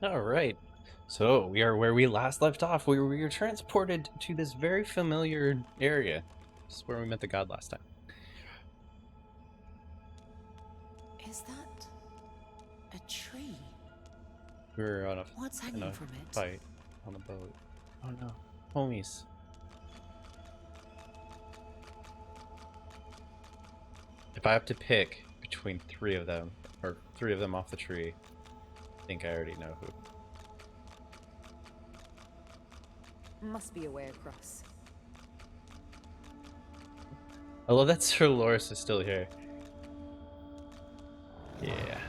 All right. So we are where we last left off. We were transported to this very familiar area. This is where we met the god last time. Is that a tree? We were What's in hanging a from it? fight on a boat. Oh no, homies. If I have to pick between three of them, or three of them off the tree, I think I already know who. Must be a way across. I love that Sir Loris is still here. Yeah.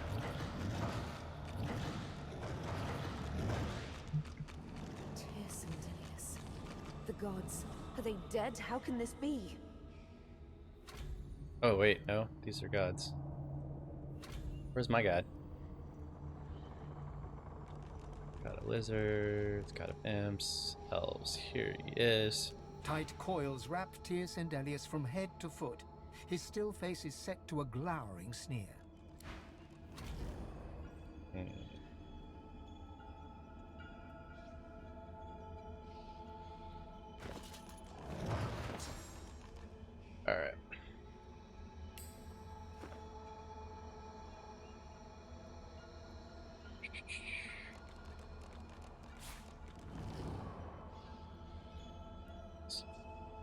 Tears Delius. The gods. Are they dead? How can this be? Oh wait, no, these are gods. Where's my god? Got a lizard, it's got imps, elves. Here he is. Tight coils wrap Tyr's Delius from head to foot. His still face is set to a glowering sneer. Hmm. All right.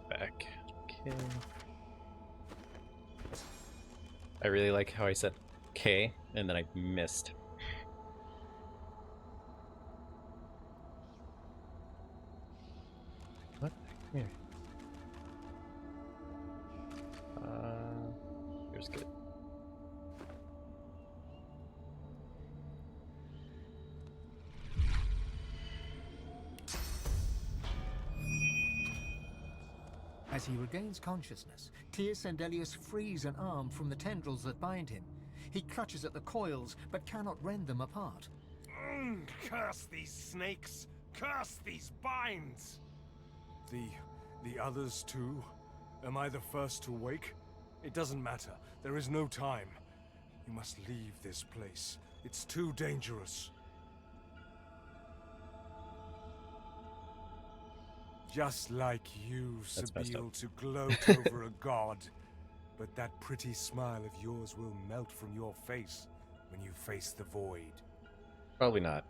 Back. Okay. I really like how I said K and then I missed. What? Here. Here's good. As he regains consciousness, Tyr's Delius frees an arm from the tendrils that bind him. He clutches at the coils, but cannot rend them apart. Curse these snakes! Curse these binds! The others too? Am I the first to wake? It doesn't matter. There is no time. You must leave this place. It's too dangerous. Just like you, That's messed up. Sabine, to gloat over a god. But that pretty smile of yours will melt from your face when you face the void. Probably not.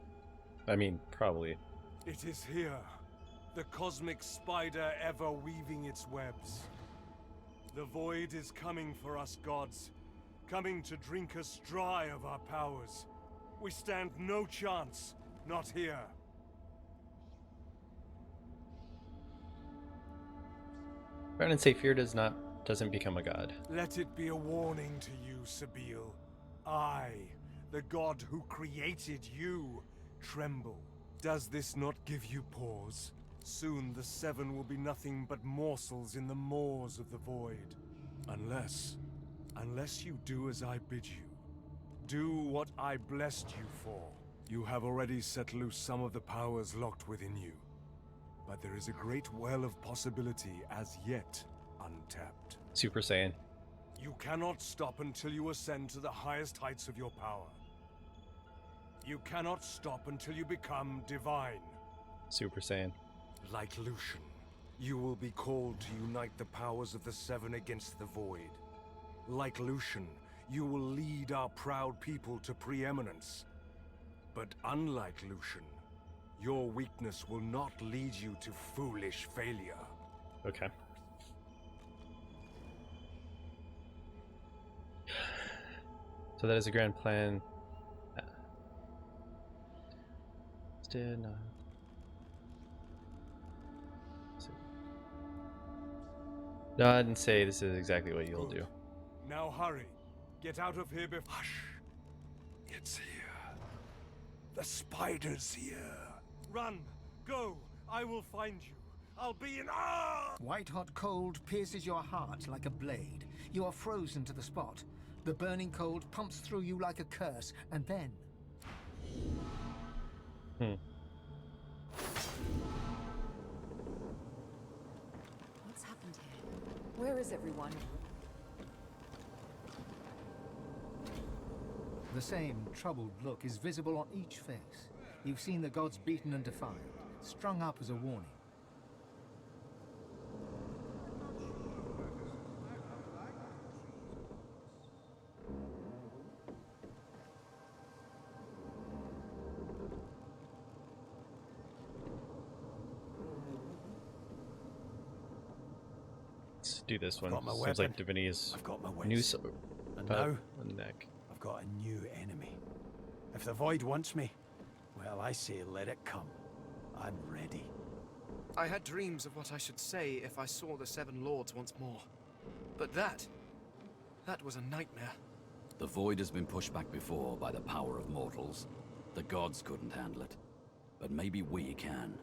I mean, probably. It is here, the cosmic spider ever weaving its webs. The void is coming for us gods, coming to drink us dry of our powers. We stand no chance, not here. Rather than say fear doesn't become a god. Let it be a warning to you, Sabine. I, the god who created you, tremble. Does this not give you pause? Soon the Seven will be nothing but morsels in the maws of the void. Unless you do as I bid you. Do what I blessed you for. You have already set loose some of the powers locked within you. But there is a great well of possibility as yet untapped. Super Saiyan. You cannot stop until you ascend to the highest heights of your power. You cannot stop until you become divine. Super Saiyan. Like Lucian, you will be called to unite the powers of the Seven against the Void. Like Lucian, you will lead our proud people to preeminence. But unlike Lucian, your weakness will not lead you to foolish failure. Okay. So that is a grand plan. Still not. No, I didn't say this is exactly what you'll do. Now hurry. Get out of here before... Hush. It's here. The spider's here. Run! Go! I will find you. I'll be in... Ah! White-hot cold pierces your heart like a blade. You are frozen to the spot. The burning cold pumps through you like a curse, and then... What's happened here? Where is everyone? The same troubled look is visible on each face. You've seen the gods beaten and defiled, strung up as a warning. Let's do this one. got my Seems weapon. like Divinity is I've got my wits. new And now, on the neck. I've got a new enemy. If the Void wants me, well, I say let it come. I'm ready. I had dreams of what I should say if I saw the Seven Lords once more. But that was a nightmare. The Void has been pushed back before by the power of mortals. The gods couldn't handle it. But maybe we can.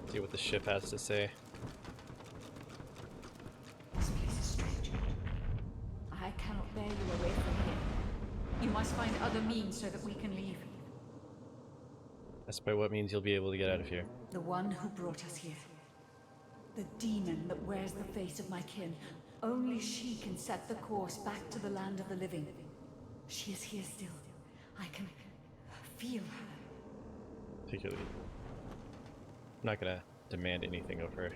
See what the ship has to say. This place is strange. I cannot bear you away from here. You must find other means so that we can leave. That's by what means you'll be able to get out of here. The one who brought us here. The demon that wears the face of my kin. Only she can set the course back to the land of the living. She is here still. I can feel her. Particularly. I'm not gonna demand anything of her.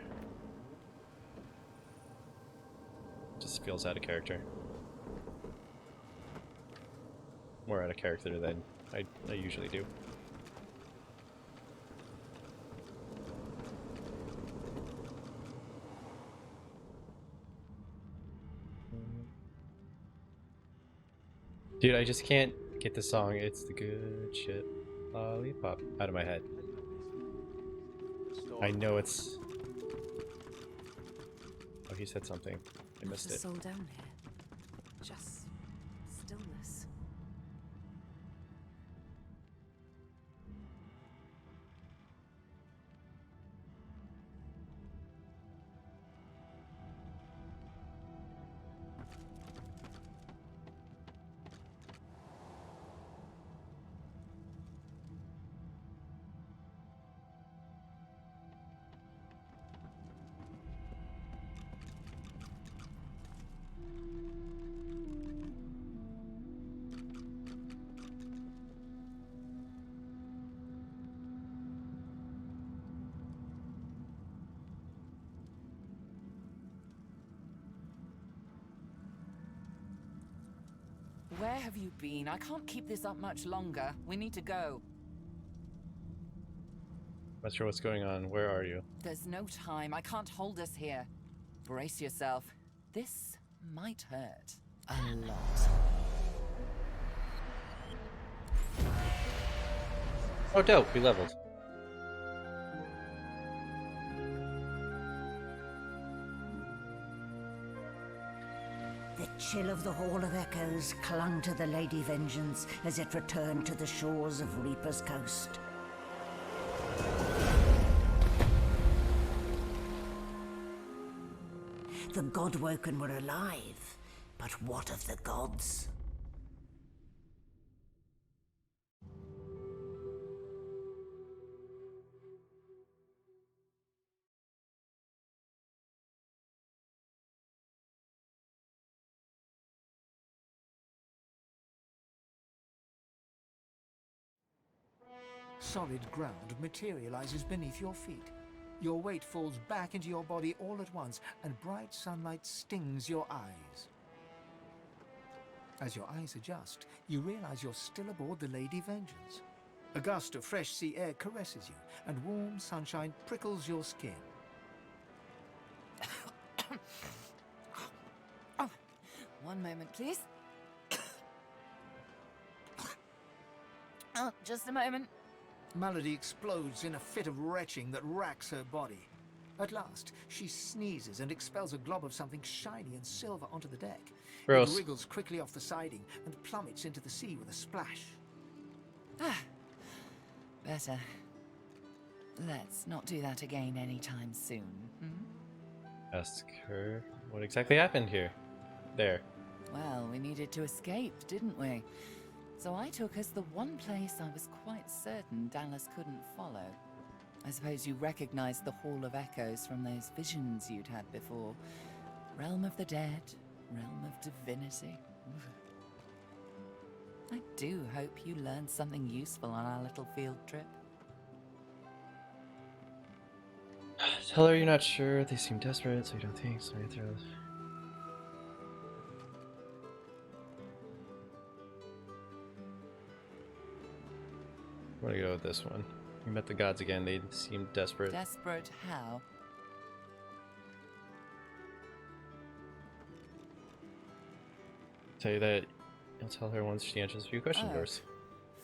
Just feels out of character. More out of character than I usually do. Dude, I just can't get the song "It's the Good Shit Lollipop" out of my head. I know it's... Oh, he said something. I Not missed a it. soul down here. Just stillness. Where have you been? I can't keep this up much longer. We need to go. Not sure what's going on. Where are you? There's no time. I can't hold us here. Brace yourself. This might hurt. A lot. Oh, dope. We leveled. The chill of the Hall of Echoes clung to the Lady Vengeance as it returned to the shores of Reaper's Coast. The Godwoken were alive, but what of the gods? Solid ground materializes beneath your feet. Your weight falls back into your body all at once, and bright sunlight stings your eyes. As your eyes adjust, you realize you're still aboard the Lady Vengeance. A gust of fresh sea air caresses you, and warm sunshine prickles your skin. One moment, please. Oh, just a moment. Malady explodes in a fit of retching that racks her body. At last, she sneezes and expels a glob of something shiny and silver onto the deck. Gross. It wriggles quickly off the siding and plummets into the sea with a splash. Better. Let's not do that again anytime soon. Ask her what exactly happened here. There. Well, we needed to escape, didn't we? So I took us the one place I was quite certain Dallas couldn't follow. I suppose you recognized the Hall of Echoes from those visions you'd had before. Realm of the dead, realm of divinity. I do hope you learned something useful on our little field trip. Tell her you're not sure. They seem desperate, so you don't think so. You I'm gonna go with this one. We met the gods again. They seemed desperate. Desperate how? Tell you that you'll tell her once she answers a few questions Oh. for us.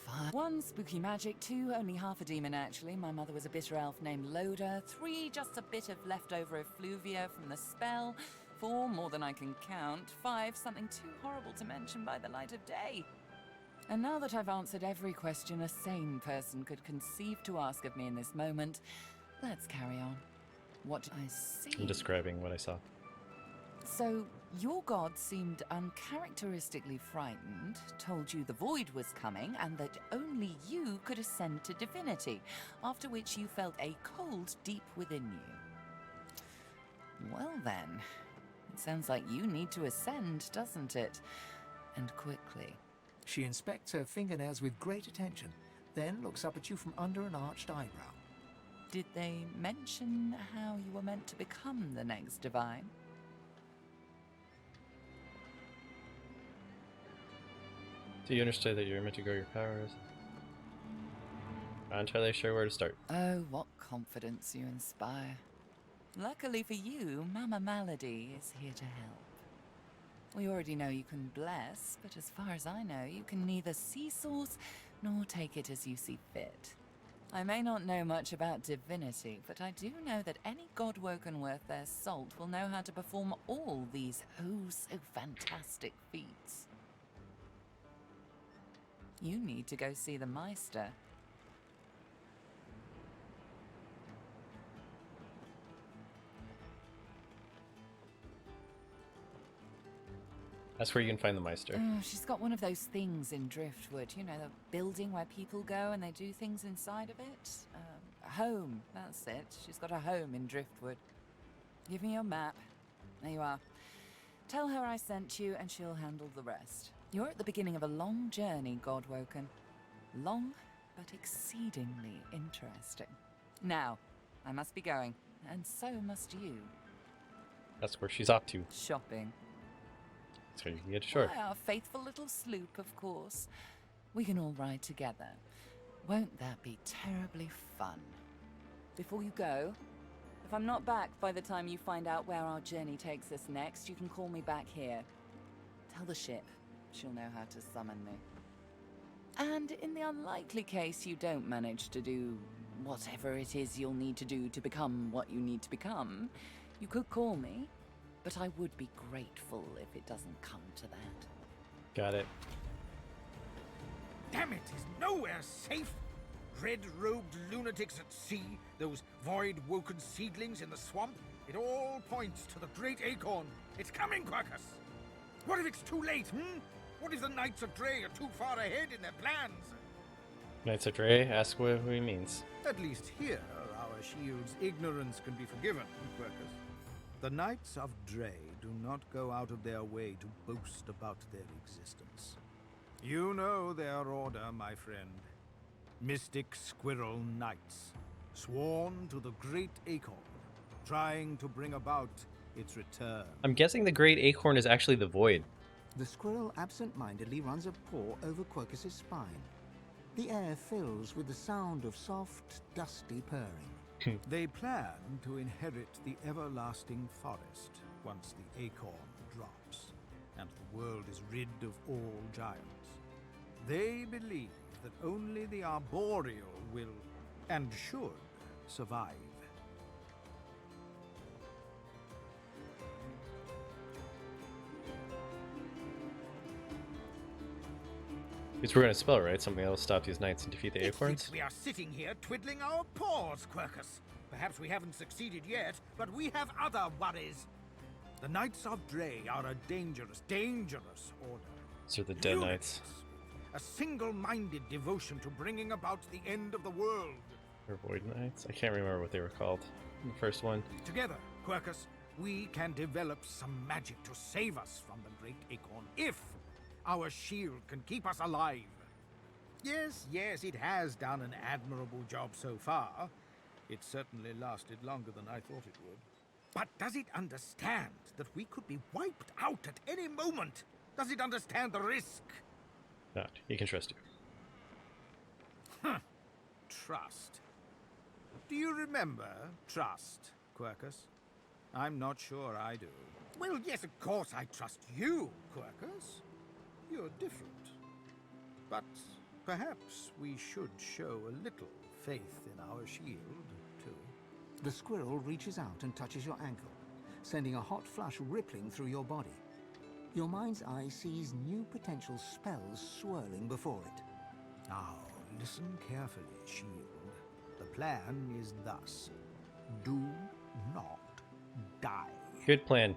Fine. 1, spooky magic. 2, only half a demon actually. My mother was a bitter elf named Loda. 3, just a bit of leftover effluvia from the spell. 4, more than I can count. 5, something too horrible to mention by the light of day. And now that I've answered every question a sane person could conceive to ask of me in this moment, let's carry on. What do I see? I'm describing what I saw. So, your god seemed uncharacteristically frightened, told you the void was coming, and that only you could ascend to divinity, after which you felt a cold deep within you. Well then, it sounds like you need to ascend, doesn't it? And quickly. She inspects her fingernails with great attention, then looks up at you from under an arched eyebrow. Did they mention how you were meant to become the next divine? Do you understand that you're meant to grow your powers? I'm not entirely sure where to start. Oh, what confidence you inspire. Luckily for you, Mama Malady is here to help. We already know you can bless, but as far as I know, you can neither see source nor take it as you see fit. I may not know much about divinity, but I do know that any god-woken worth their salt will know how to perform all these so fantastic feats. You need to go see the Meister. That's where you can find the Meister. Oh, she's got one of those things in Driftwood. You know, the building where people go and they do things inside of it? A home, that's it. She's got a home in Driftwood. Give me your map. There you are. Tell her I sent you and she'll handle the rest. You're at the beginning of a long journey, Godwoken. Long, but exceedingly interesting. Now, I must be going, and so must you. That's where she's off to. Shopping. So you can get to shore. Our faithful little sloop, of course. We can all ride together. Won't that be terribly fun? Before you go, if I'm not back by the time you find out where our journey takes us next, you can call me back here. Tell the ship. She'll know how to summon me. And in the unlikely case you don't manage to do whatever it is you'll need to do to become what you need to become, you could call me, but I would be grateful if it doesn't come to that. Got it. Damn it, is nowhere safe. Red-robed lunatics at sea, those void-woken seedlings in the swamp. It all points to the great acorn. It's coming, Quercus. What if it's too late, What if the Knights of Dre are too far ahead in their plans? Knights of Dre, ask what who he means. At least here, our shield's ignorance can be forgiven, Quercus. The Knights of Dre do not go out of their way to boast about their existence. You know their order, my friend. Mystic Squirrel Knights, sworn to the Great Acorn, trying to bring about its return. I'm guessing the Great Acorn is actually the Void. The squirrel absent-mindedly runs a paw over Quercus's spine. The air fills with the sound of soft, dusty purring. They plan to inherit the everlasting forest once the acorn drops, and the world is rid of all giants. They believe that only the arboreal will, and should, survive. Because we're going to spell, right? Something that will stop these knights and defeat the acorns? We are sitting here twiddling our paws, Quercus. Perhaps we haven't succeeded yet, but we have other worries. The Knights of Dre are a dangerous, dangerous order. So the Dead Knights. A single-minded devotion to bringing about the end of the world. Or Void Knights? I can't remember what they were called in the first one. Together, Quercus, we can develop some magic to save us from the Great Acorn if our shield can keep us alive. Yes, it has done an admirable job so far. It certainly lasted longer than I thought it would. But does it understand that we could be wiped out at any moment? Does it understand the risk? Not. He can trust you. Trust. Do you remember trust, Quercus? I'm not sure I do. Well, yes, of course I trust you, Quercus. You're different. But perhaps we should show a little faith in our shield, too. The squirrel reaches out and touches your ankle, sending a hot flush rippling through your body. Your mind's eye sees new potential spells swirling before it. Now, listen carefully, shield. The plan is thus. Do not die. Good plan.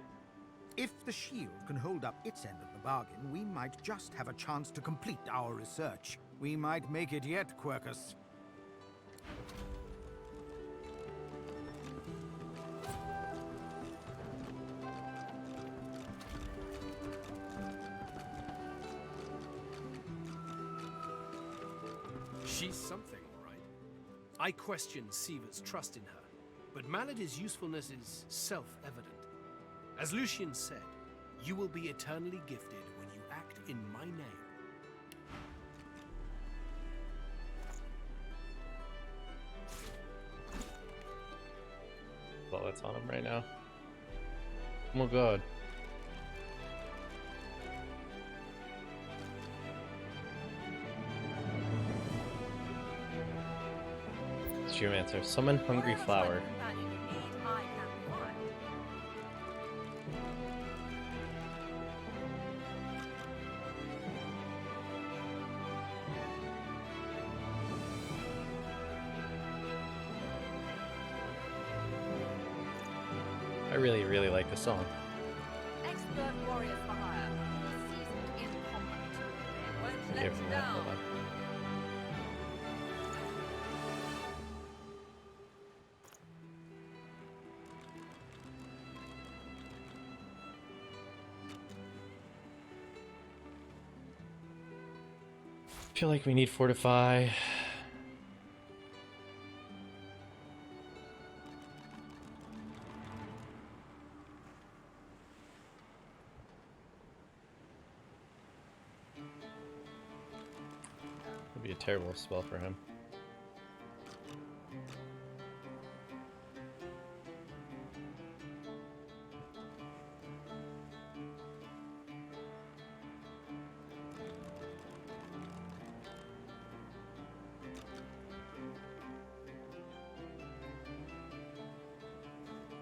If the shield can hold up its end of the bargain, we might just have a chance to complete our research. We might make it yet, Quercus. She's something, all right. I question Sievert's trust in her, but Maladin's usefulness is self-evident. As Lucian said, you will be eternally gifted when you act in my name. Well, that's on him right now. Oh my god. Geomancer. Summon Hungry Flower. I really, really like the song. Expert warriors for hire. Seasoned in combat. They won't let Give you him that, hold down. on. I feel like we need Fortify. Would be a terrible spell for him.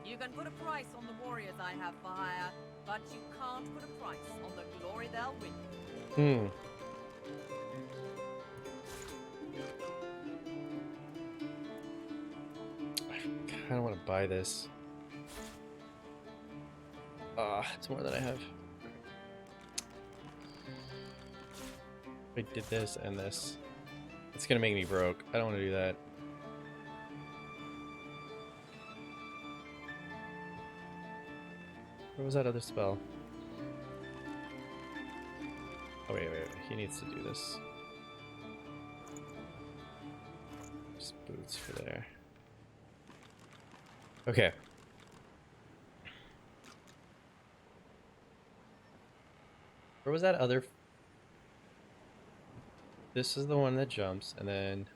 You can put a price on the warriors I have for hire, but you can't put a price on the glory they'll win. I kind of want to buy this. It's more than I have. I did this and this. It's gonna make me broke. I don't want to do that. Where was that other spell? Oh wait. He needs to do this. Just boots for there. Okay. Where was that other? This is the one that jumps, and then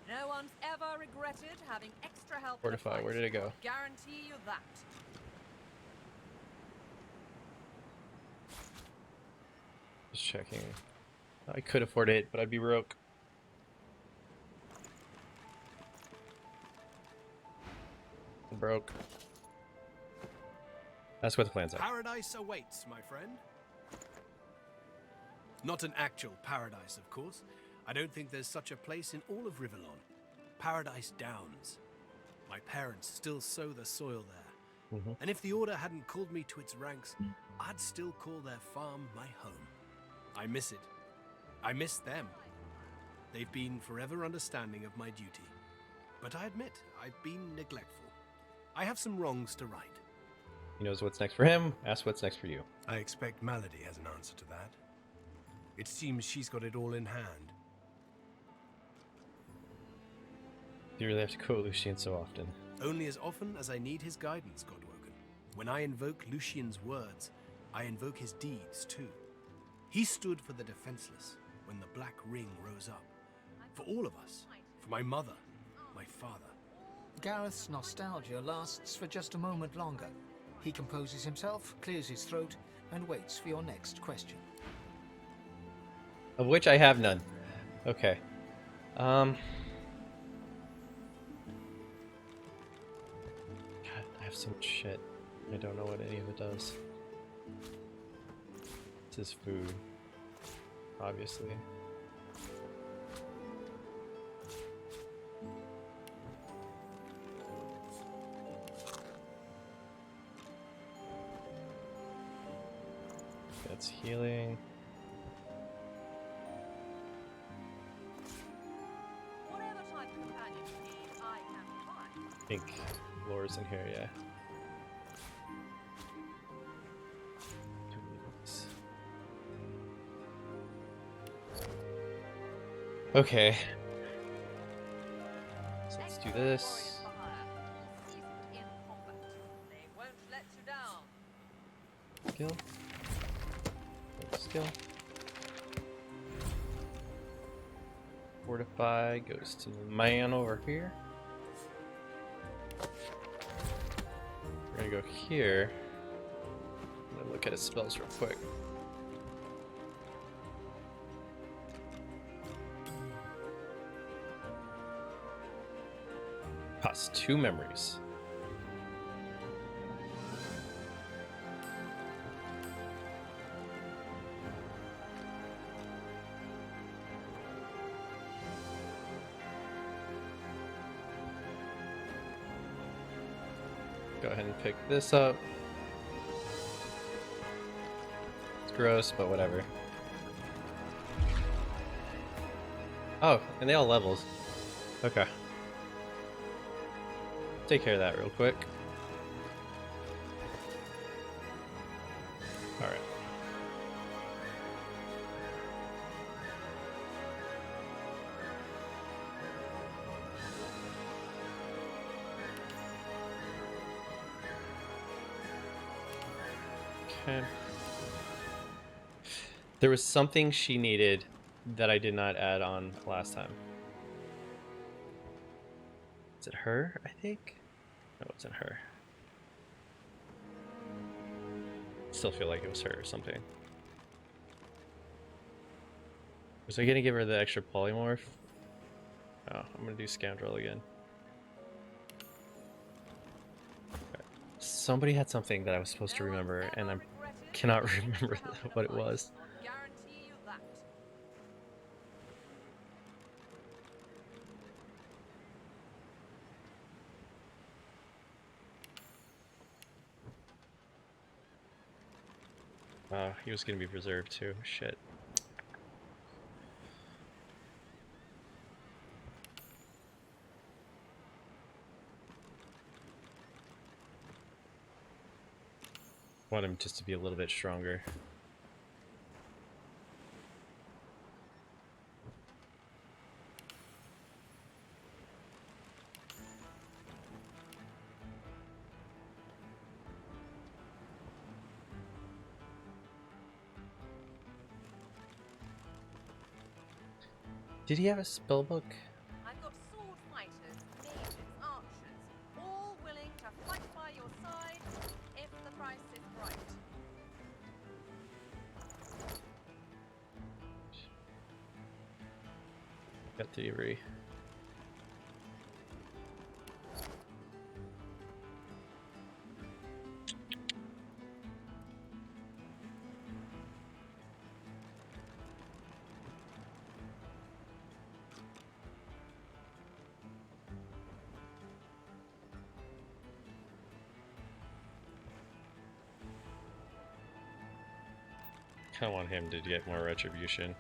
No one's ever regretted having extra help. in a Fortify. fight. Where did it go? I'll guarantee you that. Just checking. I could afford it, but I'd be broke. I'm broke. That's what the plans are. Paradise awaits, my friend. Not an actual paradise, of course. I don't think there's such a place in all of Rivellon. Paradise Downs. My parents still sow the soil there, Mhm. And if the Order hadn't called me to its ranks, I'd still call their farm my home. I miss it. I miss them. They've been forever understanding of my duty. But I admit, I've been neglectful. I have some wrongs to right. He knows what's next for him. Ask what's next for you. I expect Malady has an answer to that. It seems she's got it all in hand. You really have to quote Lucian so often. Only as often as I need his guidance, Godwoken. When I invoke Lucian's words, I invoke his deeds too. He stood for the defenseless when the Black Ring rose up. For all of us. For my mother, my father. Gareth's nostalgia lasts for just a moment longer. He composes himself, clears his throat, and waits for your next question. Of which I have none. Okay. God, I have so much shit. I don't know what any of it does. This is food. Obviously. That's healing. Whatever type of companion you need, I can provide. I think Laura's in here, yeah. Okay. So let's do this. In combat. They won't let you down. Skill. Skill. Fortify goes to the man over here. We're gonna go here. I'm gonna look at his spells real quick. Costs 2 memories. Go ahead and pick this up. It's gross, but whatever. Oh, and they all levels. Okay. Take care of that real quick. Alright. Okay. There was something she needed that I did not add on last time. Is it her, I think? No, it wasn't her. Still feel like it was her or something. Was I gonna give her the extra polymorph? Oh, I'm gonna do scoundrel again. Okay. Somebody had something that I was supposed to remember, and I cannot remember what it was. I guarantee you that. He was gonna be preserved too. Shit. Want him just to be a little bit stronger. Did he have a spell book? I've got sword fighters, mages, archers, all willing to fight by your side if the price is right. Got thievery. kind of want him to get more retribution.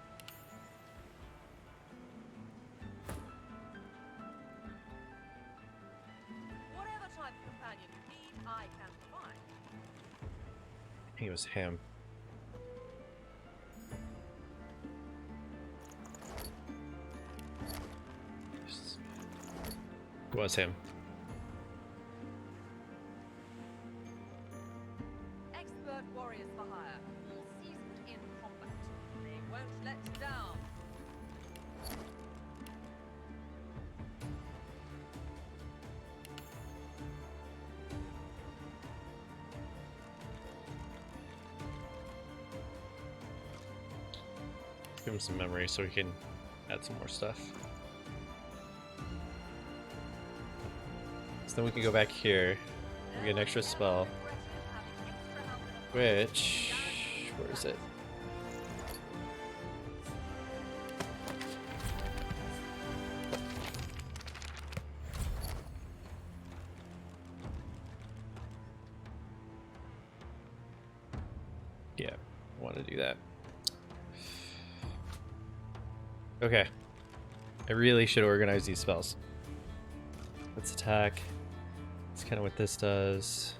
Whatever type of companion you need, I can provide. I think it was him. It was him. Expert warriors for hire, all seasoned in combat. They won't let you down. Give him some memory so he can add some more stuff. So then we can go back here and get an extra spell. Which... where is it? Yeah, I want to do that. Okay. I really should organize these spells. Let's attack. That's kind of what this does.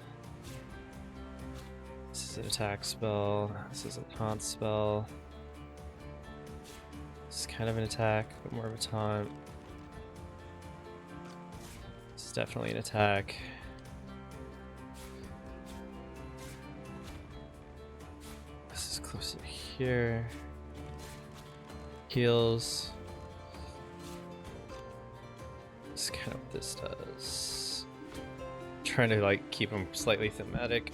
This is an attack spell. This is a taunt spell. This is kind of an attack, but more of a taunt. This is definitely an attack. This is close to here. Heals. This is kind of what this does. Trying to like keep them slightly thematic.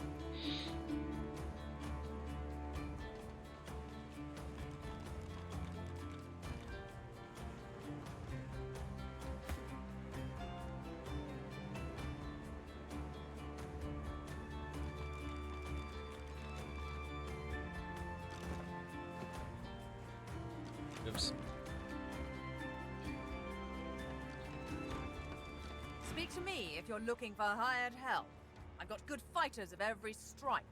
Oops. Speak to me if you're looking for hired help. I've got good fighters of every stripe.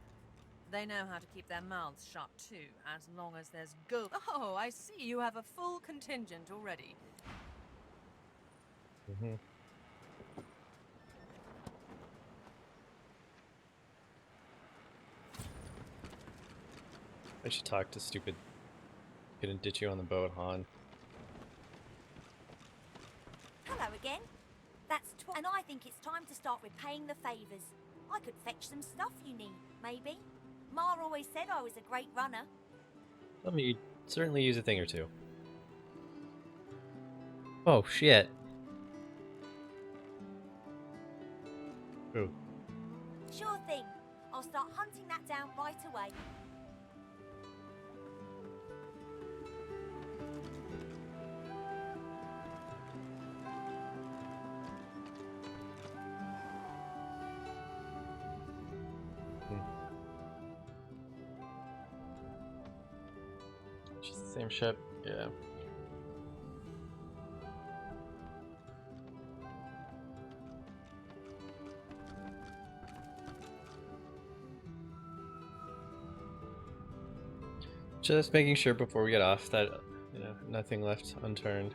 They know how to keep their mouths shut too, as long as there's gold. Oh, I see you have a full contingent already. Mm-hmm. I should talk to stupid. Gonna ditch you on the boat, Han. Hello again. And I think it's time to start repaying the favours. I could fetch some stuff you need, maybe. Ma always said I was a great runner. Let me certainly use a thing or two. Oh shit. Ooh. Sure thing. I'll start hunting that down right away. Just the same ship, yeah. Just making sure before we get off that, you know, nothing left unturned.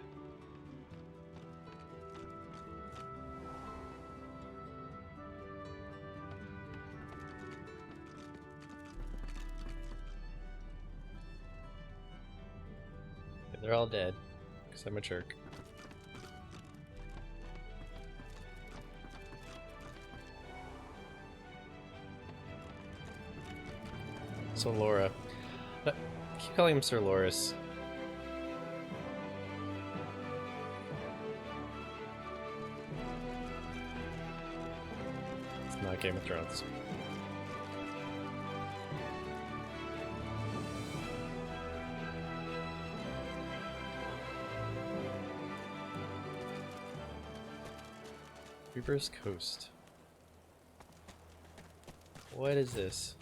Yeah, they're all dead, because I'm a jerk. So Laura. I keep calling him Sir Loris. It's not Game of Thrones. Reverse Coast. What is this?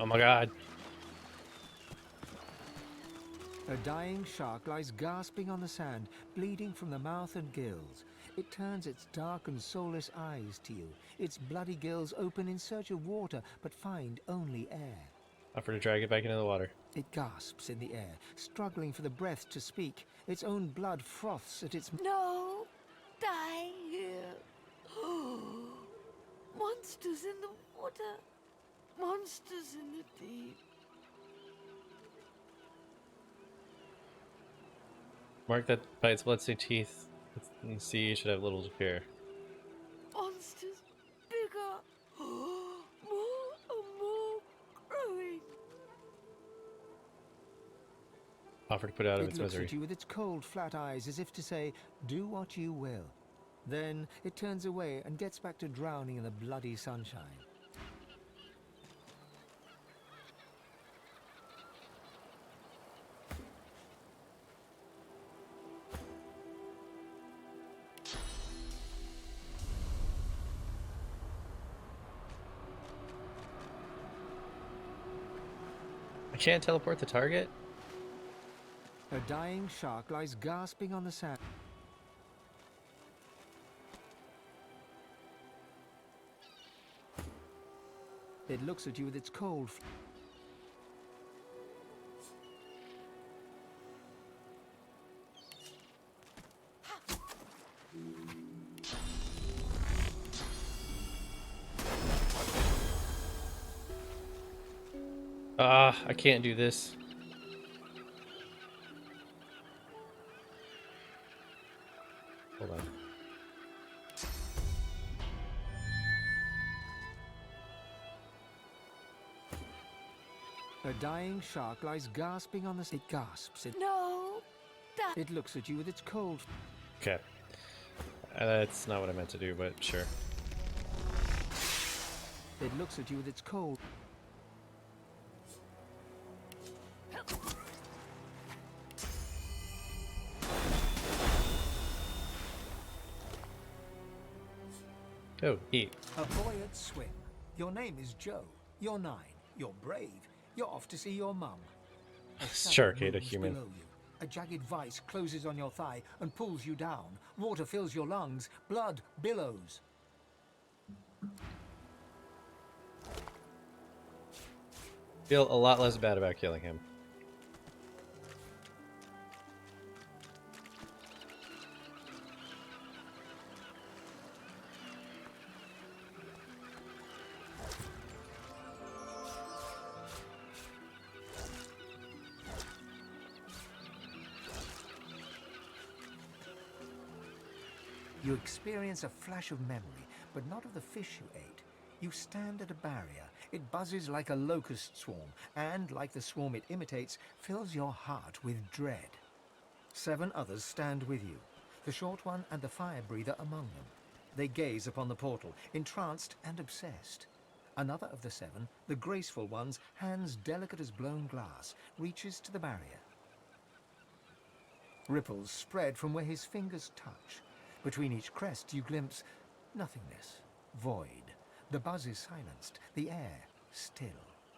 Oh my god. A dying shark lies gasping on the sand, bleeding from the mouth and gills. It turns its dark and soulless eyes to you. Its bloody gills open in search of water, but find only air. Offer to drag it back into the water. It gasps in the air, struggling for the breath to speak. Its own blood froths at its... No! Die here! Monsters in the water! Monsters in the deep! Mark that by its bloodstained teeth in the sea, you should have little to fear. Monsters bigger! More and more growing! Offer to put it out of It its looks misery. at you with its cold, flat eyes as if to say, do what you will. Then it turns away and gets back to drowning in the bloody sunshine. I can't teleport the target? A dying shark lies gasping on the sand. It looks at you with its cold... Ah, I can't do this. Hold on. A dying shark lies gasping on the... It gasps. No! Die! It looks at you with its cold... Okay. That's not what I meant to do, but sure. It looks at you with its cold... Oh, eat. A boy at swim. Your name is Joe. You're 9. You're brave. You're off to see your mum. A shadow Shark ate a moves human. below you. A jagged vice closes on your thigh and pulls you down. Water fills your lungs. Blood billows. Feel a lot less bad about killing him. You experience a flash of memory, but not of the fish you ate. You stand at a barrier. It buzzes like a locust swarm, and, like the swarm it imitates, fills your heart with dread. 7 others stand with you, the short one and the fire breather among them. They gaze upon the portal, entranced and obsessed. Another of the 7, the graceful ones, hands delicate as blown glass, reaches to the barrier. Ripples spread from where his fingers touch. Between each crest you glimpse nothingness, void. The buzz is silenced, the air still.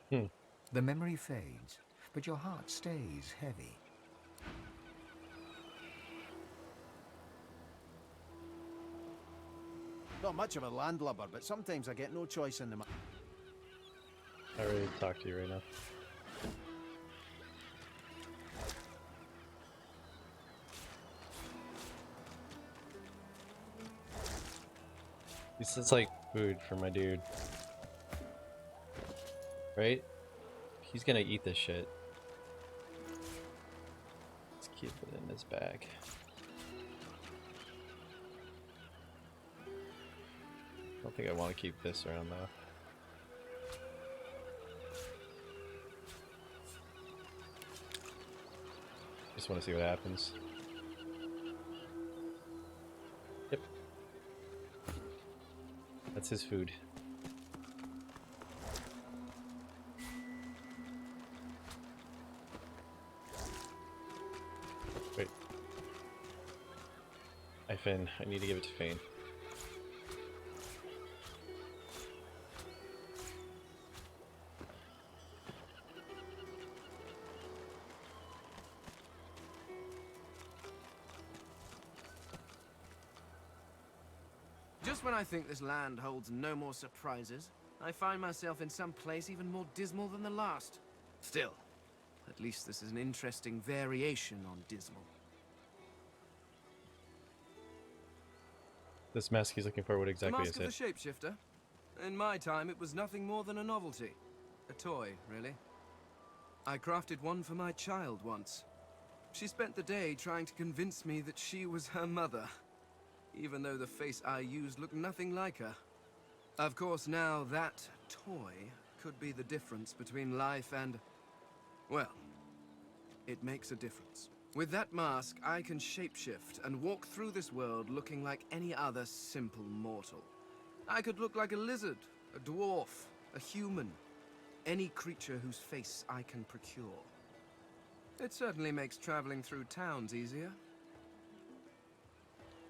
The memory fades, but your heart stays heavy. Not much of a landlubber, but sometimes I get no choice in the matter. I ready to talk to you right now. This is like food for my dude. Right? He's gonna eat this shit. Let's keep it in his bag. I don't think I want to keep this around though. Just want to see what happens. Yep. That's his food. Wait. Finn. I need to give it to Fane. Just when I think this land holds no more surprises, I find myself in some place even more dismal than the last. Still, at least this is an interesting variation on dismal. This mask he's looking for, what The exactly Mask is of it? the Shapeshifter? In my time, it was nothing more than a novelty. A toy, really. I crafted one for my child once. She spent the day trying to convince me that she was her mother, even though the face I used looked nothing like her. Of course, now that toy could be the difference between life and... well, it makes a difference. With that mask, I can shapeshift and walk through this world looking like any other simple mortal. I could look like a lizard, a dwarf, a human, any creature whose face I can procure. It certainly makes traveling through towns easier.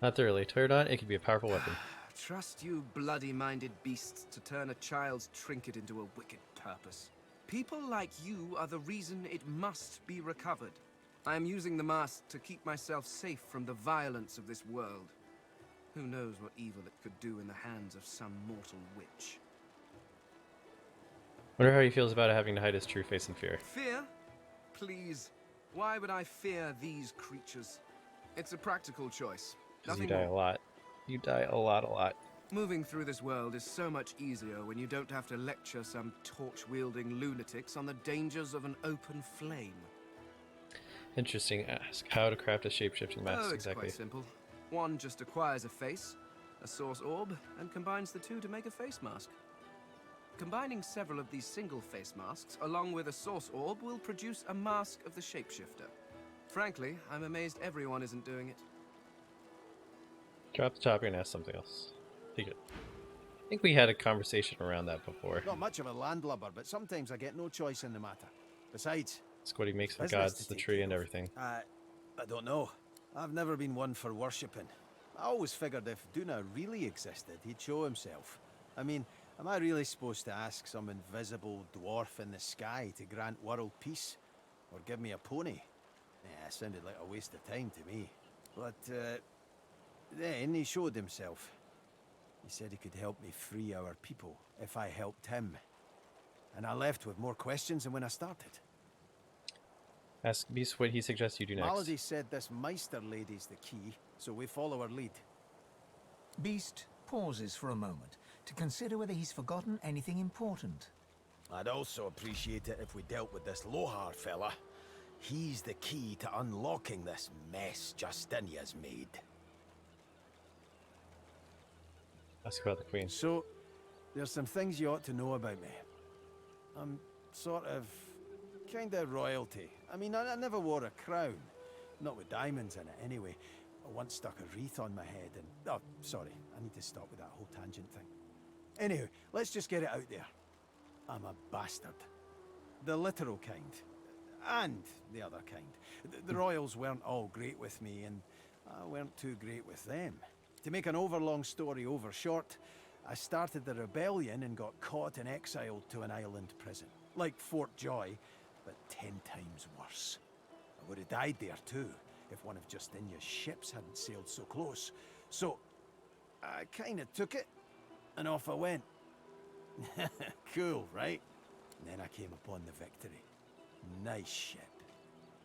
Not thoroughly. Turn on, it can be a powerful weapon. Trust you bloody-minded beasts to turn a child's trinket into a wicked purpose. People like you are the reason it must be recovered. I am using the mask to keep myself safe from the violence of this world. Who knows what evil it could do in the hands of some mortal witch. Wonder how he feels about having to hide his true face in fear. Fear? Please. Why would I fear these creatures? It's a practical choice. Because you Nothing die a more. lot. You die a lot. Moving through this world is so much easier when you don't have to lecture some torch-wielding lunatics on the dangers of an open flame. Interesting. Ask how to craft a shape-shifting mask. Oh, it's exactly. quite simple. One just acquires a face, a source orb, and combines the two to make a face mask. Combining several of these single face masks along with a source orb will produce a mask of the shapeshifter. Frankly, I'm amazed everyone isn't doing it. Drop the top here and ask something else. Take it. I think we had a conversation around that before. Not much of a landlubber, but sometimes I get no choice in the matter. Besides, It's what he makes the business gods, to the take tree, care and of. everything. I don't know. I've never been one for worshipping. I always figured if Duna really existed, he'd show himself. I mean, am I really supposed to ask some invisible dwarf in the sky to grant world peace? Or give me a pony? Yeah, it sounded like a waste of time to me. But, then he showed himself. He said he could help me free our people if I helped him. And I left with more questions than when I started. Ask Beast what he suggests you do next. Malady said this Meister lady's the key, so we follow her lead. Beast pauses for a moment to consider whether he's forgotten anything important. I'd also appreciate it if we dealt with this Lohar fella. He's the key to unlocking this mess Justinia's made. Ask about the queen. So, there's some things you ought to know about me. I'm sort of... kinda royalty. I mean, I never wore a crown. Not with diamonds in it, anyway. I once stuck a wreath on my head and... oh, sorry. I need to stop with that whole tangent thing. Anyway, let's just get it out there. I'm a bastard. The literal kind. And the other kind. The royals weren't all great with me, and I weren't too great with them. To make an overlong story over short, I started the rebellion and got caught and exiled to an island prison. Like Fort Joy, but 10 times worse. I would have died there too, if one of Justinia's ships hadn't sailed so close. So, I kinda took it, and off I went. Cool, right? And then I came upon the Victory. Nice ship.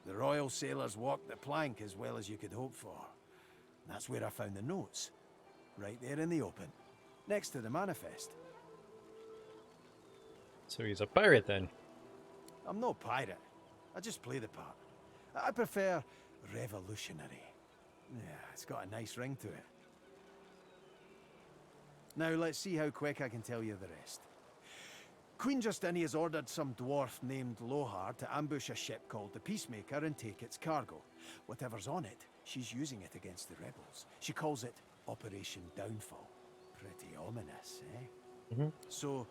The royal sailors walked the plank as well as you could hope for. And that's where I found the notes. Right there in the open. Next to the manifest. So he's a pirate then. I'm no pirate. I just play the part. I prefer revolutionary. Yeah, it's got a nice ring to it. Now let's see how quick I can tell you the rest. Queen Justinia's ordered some dwarf named Lohar to ambush a ship called the Peacemaker and take its cargo. Whatever's on it, she's using it against the rebels. She calls it Operation Downfall. Pretty ominous, eh? So,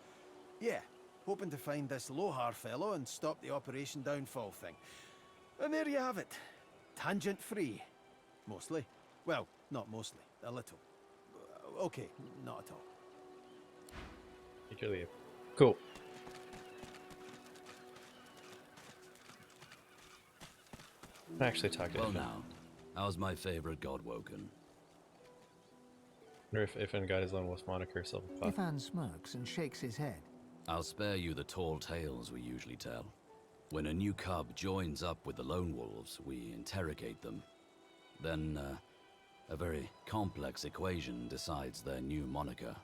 yeah, hoping to find this Lohar fellow and stop the Operation Downfall thing. And there you have it. Tangent-free. Mostly. Well, not mostly. A little. Okay, not at all. Take your leave. Cool. Actually talk to Well him. now, how's my favorite god woken? wonder if Ifan got his lone wolf moniker, Silverclaw. Ifan smirks and shakes his head. I'll spare you the tall tales we usually tell. When a new cub joins up with the lone wolves, we interrogate them. Then, a very complex equation decides their new moniker.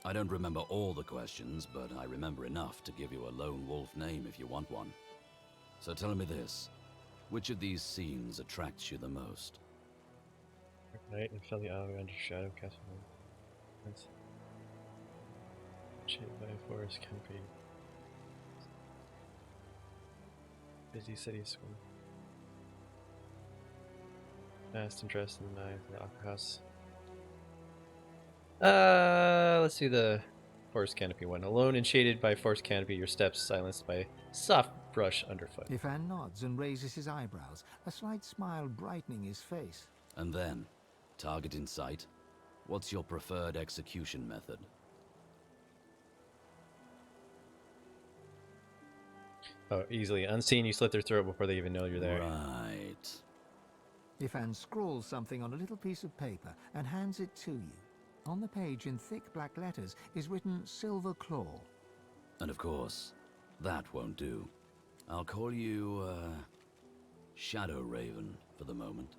I don't remember all the questions, but I remember enough to give you a lone wolf name if you want one. So tell me this, which of these scenes attracts you the most? Night and fell the hour under shadow castle. Shaded by a forest canopy. Busy city school. Vast and dressed in the night of the opera house. Let's do the forest canopy one. Alone and shaded by forest canopy, your steps silenced by soft brush underfoot. Ifan nods and raises his eyebrows, a slight smile brightening his face. And then, target in sight? What's your preferred execution method? Oh, easily. Unseen, you slit their throat before they even know you're there. Right. Ifan scrawls something on a little piece of paper and hands it to you. On the page in thick black letters is written Silver Claw. And of course, that won't do. I'll call you, Shadow Raven for the moment.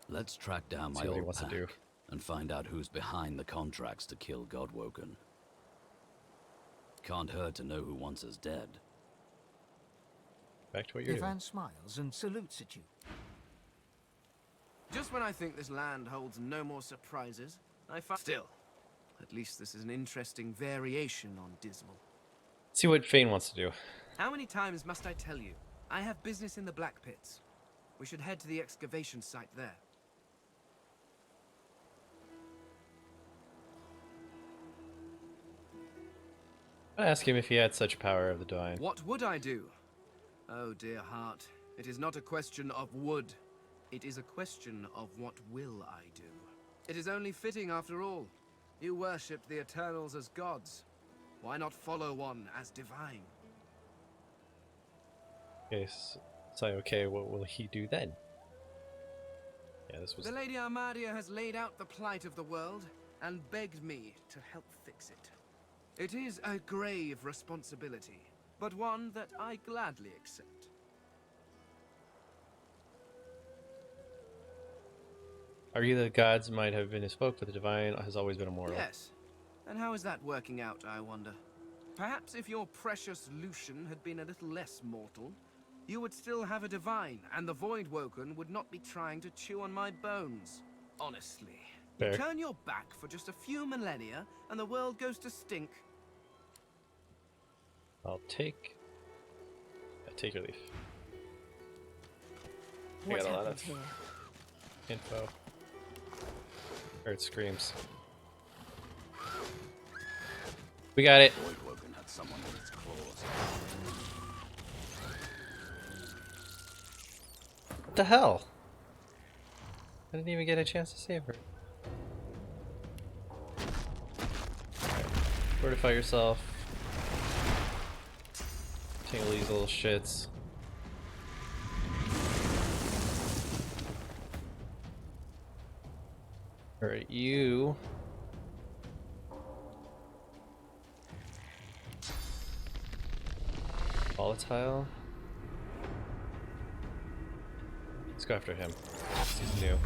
Let's track down my old pack and find out who's behind the contracts to kill Godwoken. Can't hurt to know who wants us dead. Back to what you're doing. Ifan smiles and salutes at you. Just when I think this land holds no more surprises, I find... Still, at least this is an interesting variation on Dismal. See what Fane wants to do. How many times must I tell you? I have business in the Black Pits. We should head to the excavation site there. I asked him if he had such power of the Divine. What would I do? Oh, dear heart. It is not a question of would. It is a question of what will I do. It is only fitting after all. You worshipped the Eternals as gods. Why not follow one as divine? Okay, so okay, what will he do then? Yeah, this was... The Lady Armadia has laid out the plight of the world and begged me to help fix it. It is a grave responsibility, but one that I gladly accept. Argue the gods might have been his folk, but the Divine has always been immortal. Yes. And how is that working out, I wonder? Perhaps if your precious Lucian had been a little less mortal, you would still have a Divine, and the Voidwoken would not be trying to chew on my bones. Honestly. Fair. You turn your back for just a few millennia, and the world goes to stink. I'll take... Yeah, take your leaf. I What got a lot happened of here? info. Or it screams. We got it. Voidwoken had someone with its claws. What the hell? I didn't even get a chance to save her. Right. Fortify yourself. Tingle these little shits. Alright, you... Volatile. Let's go after him. He's new.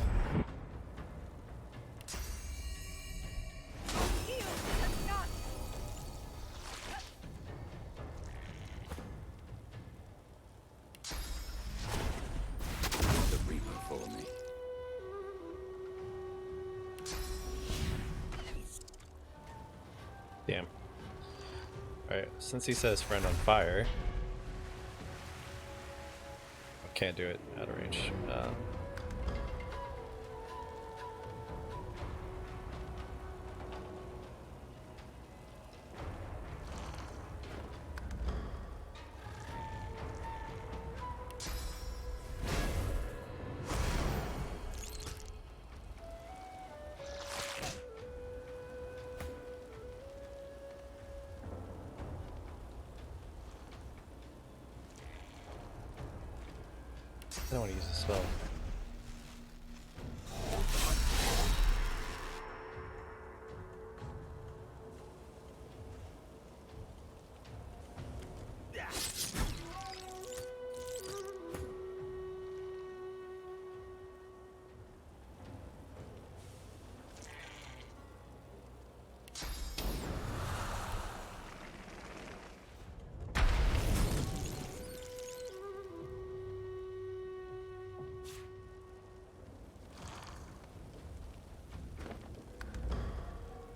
The Reaper for me. Damn. Alright, since he says friend on fire... Can't do it out of range. don't want to use a spell.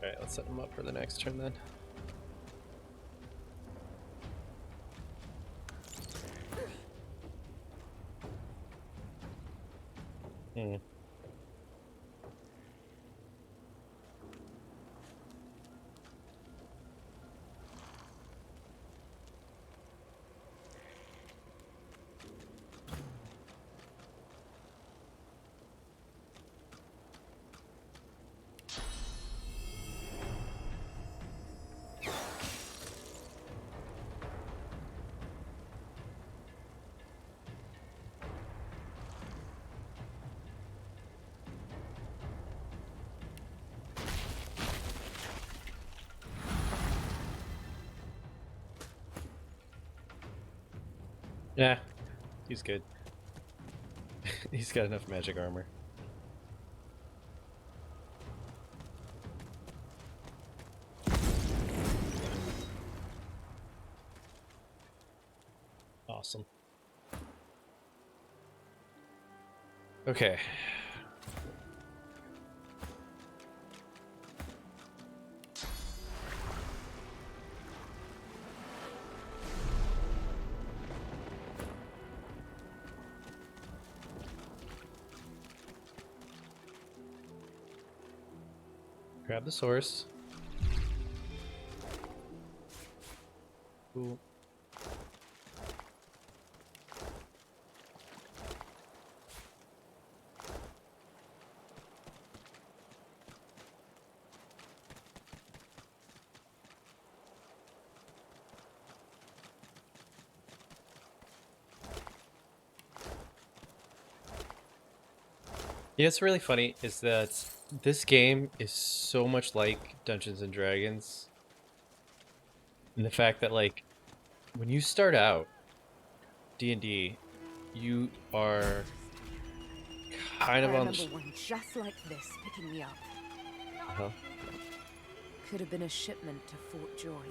Alright, let's set him up for the next turn then. Yeah, he's good. He's got enough magic armor. Awesome. Okay. Grab the source. Cool. Yeah, it's really funny is that this game is so much like Dungeons and Dragons. And the fact that like when you start out D&D, you are kind of I on remember one just like this picking me up. uh-huh. Could have been a shipment to Fort Joy.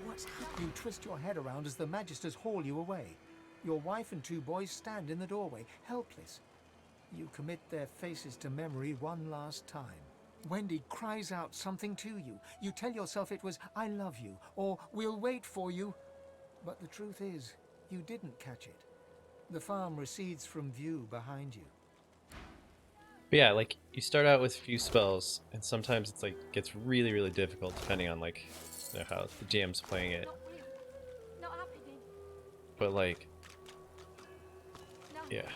What's happening? You twist your head around as the Magisters haul you away. Your wife and two boys stand in the doorway, helpless. You commit their faces to memory one last time. Wendy cries out something to you. You tell yourself it was, "I love you," or "We'll wait for you." But the truth is, you didn't catch it. The farm recedes from view behind you. But yeah, like you start out with a few spells, and sometimes it's like gets really, really difficult depending on like how the GM's playing it. Not happening. But like, No. yeah.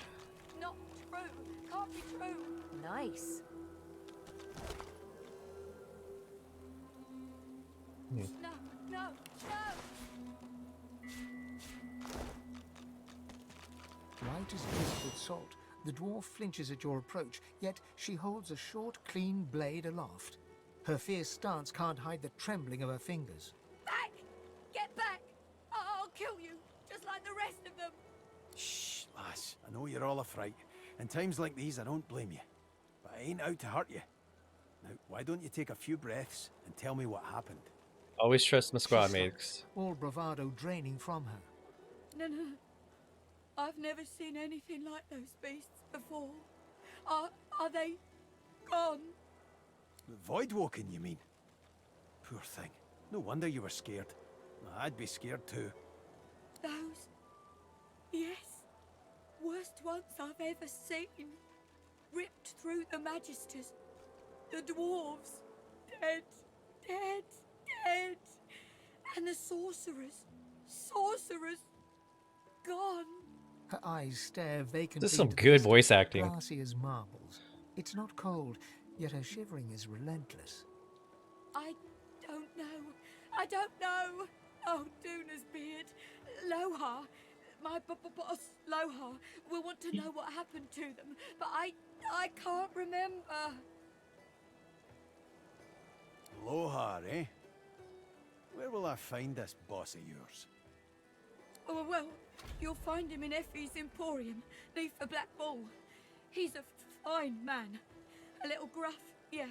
Not true. Can't be true. Nice. No, no, no. White as ink with salt, the dwarf flinches at your approach, yet she holds a short, clean blade aloft. Her fierce stance can't hide the trembling of her fingers. Back! Get back! I'll kill you, just like the rest of them. Shh, lass. I know you're all afraid. In times like these, I don't blame you. But I ain't out to hurt you. Now, why don't you take a few breaths and tell me what happened? Always trust my squad She mates. stops, all bravado draining from her. No. I've never seen anything like those beasts before. Are they gone? Voidwoken, you mean? Poor thing. No wonder you were scared. I'd be scared too. Those? Yes. Worst ones I've ever seen. Ripped through the Magisters. The dwarves. Dead. And the sorcerers. Gone. Her eyes stare vacantly. This is some into the good distance, voice acting. glassy as marbles. It's not cold, yet her shivering is relentless. I don't know. Oh, Duna's beard. Lohar. My My boss, Lohar, will want to know what happened to them, but I can't remember. Lohar, eh? Where will I find this boss of yours? Oh, well, you'll find him in Effie's Emporium, neath the Black Bull. He's a fine man. A little gruff, yeah,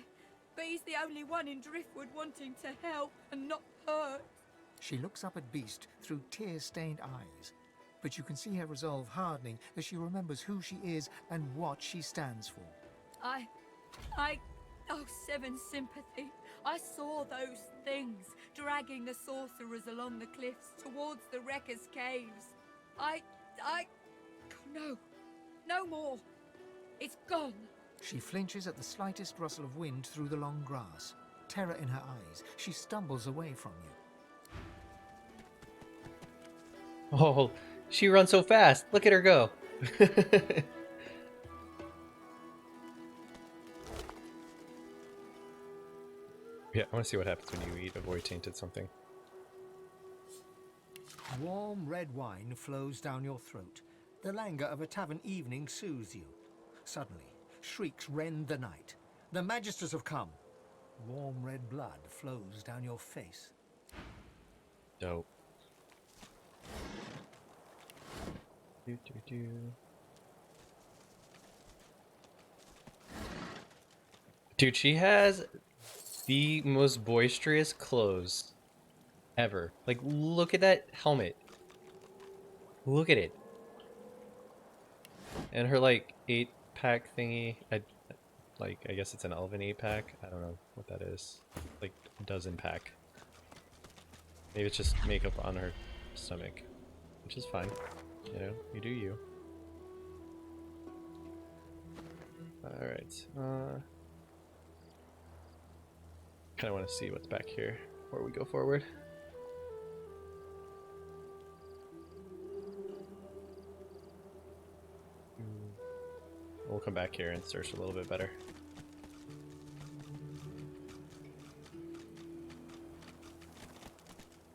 but he's the only one in Driftwood wanting to help and not hurt. She looks up at Beast through tear-stained eyes, but you can see her resolve hardening as she remembers who she is and what she stands for. Oh, Seven Sympathy. I saw those things dragging the sorcerers along the cliffs towards the Wreckers' caves. No more. It's gone. She flinches at the slightest rustle of wind through the long grass. Terror in her eyes, she stumbles away from you. Oh, she runs so fast. Look at her go. Yeah, I want to see what happens when you eat a void-tainted something. Warm red wine flows down your throat. The languor of a tavern evening soothes you. Suddenly, shrieks rend the night. The Magisters have come. Warm red blood flows down your face. Dope. Do, do, do. Dude, she has the most boisterous clothes ever. Like, look at that helmet. Look at it. And her, like, 8-pack thingy. I guess it's an elven 8-pack. I don't know what that is. Like, a dozen pack. Maybe it's just makeup on her stomach. Which is fine. You know, you do you. Alright. Kind of want to see what's back here before we go forward. We'll come back here and search a little bit better.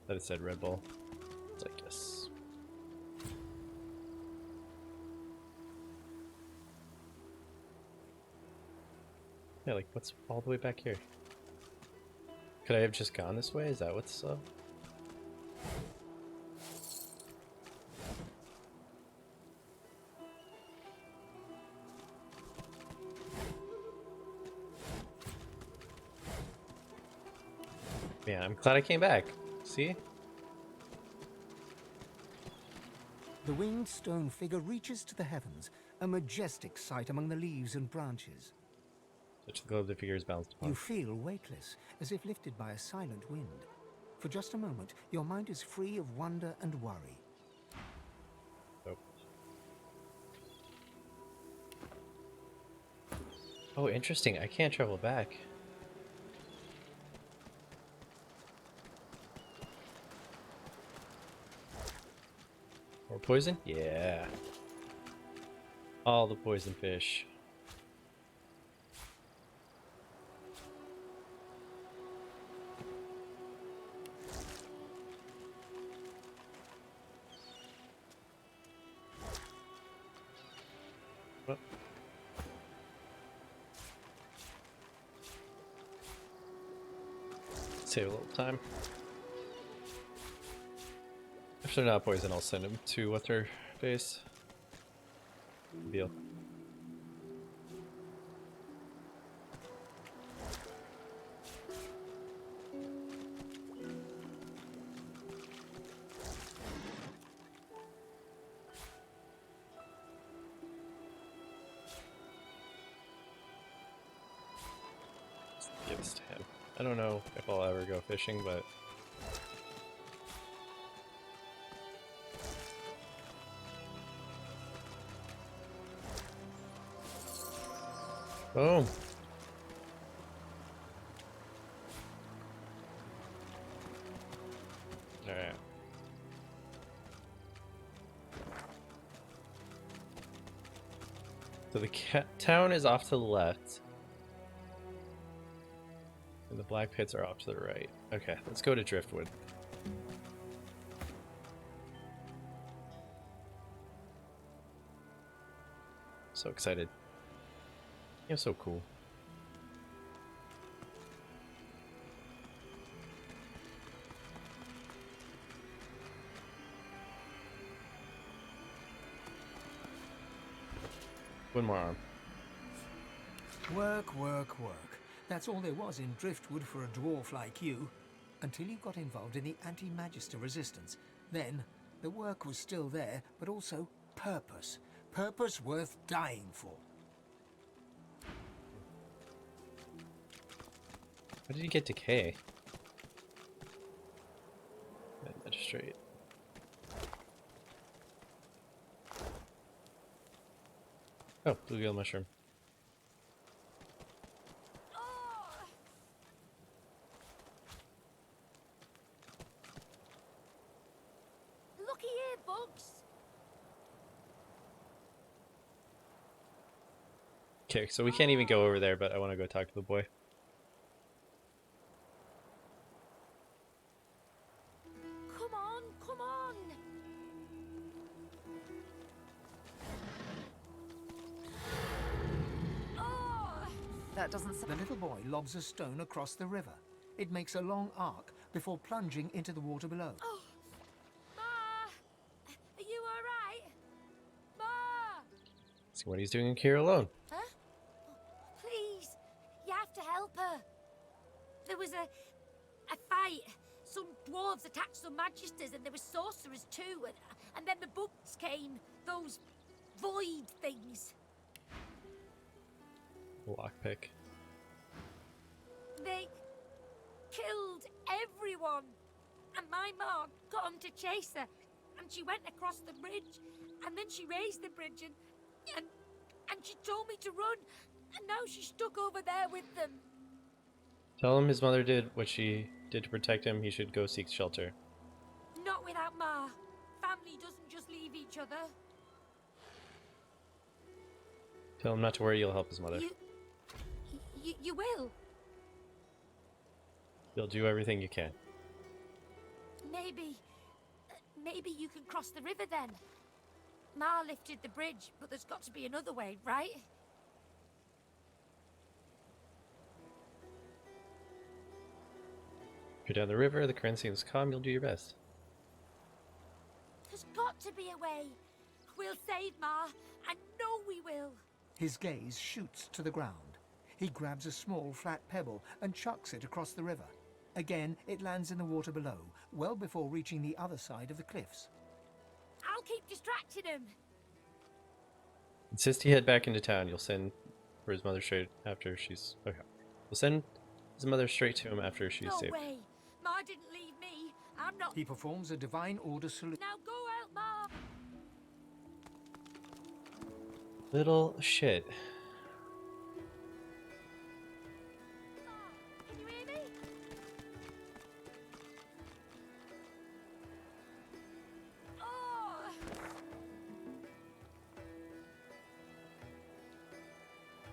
That it said Red Bull. It's like, yes. Yeah, like, what's all the way back here? Could I have just gone this way? Is that what's up? Man, I'm glad I came back. See? The winged stone figure reaches to the heavens, a majestic sight among the leaves and branches. Such the globe the figure is balanced upon. You feel weightless, as if lifted by a silent wind. For just a moment, your mind is free of wonder and worry. Oh. Oh, interesting. I can't travel back. More poison? Yeah. All the poison fish. What? Save a little time. If they're not poison, I'll send him to what's her face. Deal. Give this to him. I don't know if I'll ever go fishing, but boom. Alright. So the town is off to the left. And the black pits are off to the right. Okay, let's go to Driftwood. So excited. You're so cool. One more arm. Work, work, work. That's all there was in Driftwood for a dwarf like you. Until you got involved in the anti-magister resistance. Then, the work was still there, but also purpose. Purpose worth dying for. How did you get decay? Magistrate. Oh, bluegill mushroom. Looky here, Bugs. Okay, so we can't even go over there, but I want to go talk to the boy. Come on, come on. That doesn't sound... The little boy lobs a stone across the river. It makes a long arc before plunging into the water below. Oh, Ma! Are you alright? Ma! See what he's doing here alone. Huh? Please, you have to help her. There was a fight. Some dwarves attacked some magisters and there were sorcerers too. And then the bugs came. Those void things. Lockpick. They killed everyone. And my mom got 'em to chase her. And she went across the bridge. And then she raised the bridge and she told me to run. And now she's stuck over there with them. Tell him his mother did what she did to protect him. He should go seek shelter. Not without Ma. Family doesn't just leave each other. Tell him not to worry, you'll help his mother. You will. You'll do everything you can. Maybe you can cross the river then. Ma lifted the bridge, but there's got to be another way, right? Go down the river, the current seems calm, you'll do your best. There's got to be a way. We'll save Ma. I know we will. His gaze shoots to the ground. He grabs a small flat pebble and chucks it across the river. Again, it lands in the water below, well before reaching the other side of the cliffs. I'll keep distracting him. Insist he head back into town. You'll send for his mother straight after she's... Okay. We'll send his mother straight to him after she's No safe. way. Ma didn't leave me. I'm not... He performs a divine order salute. Now go out, Ma. Little shit. Can you hear me? Oh.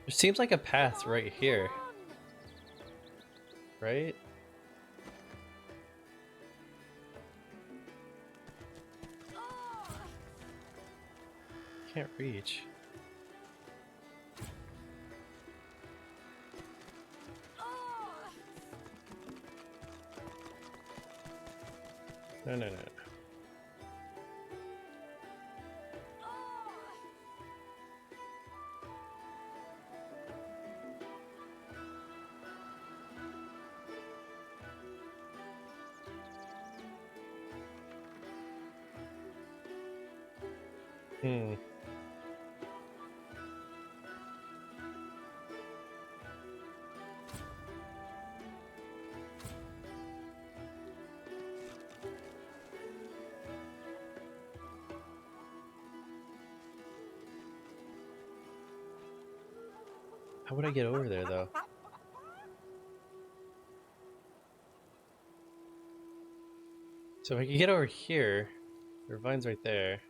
There seems like a path right here. Right? Can't reach. No, no, no. Hmm. How would I get over there, though? So if I could get over here, the vine's right there.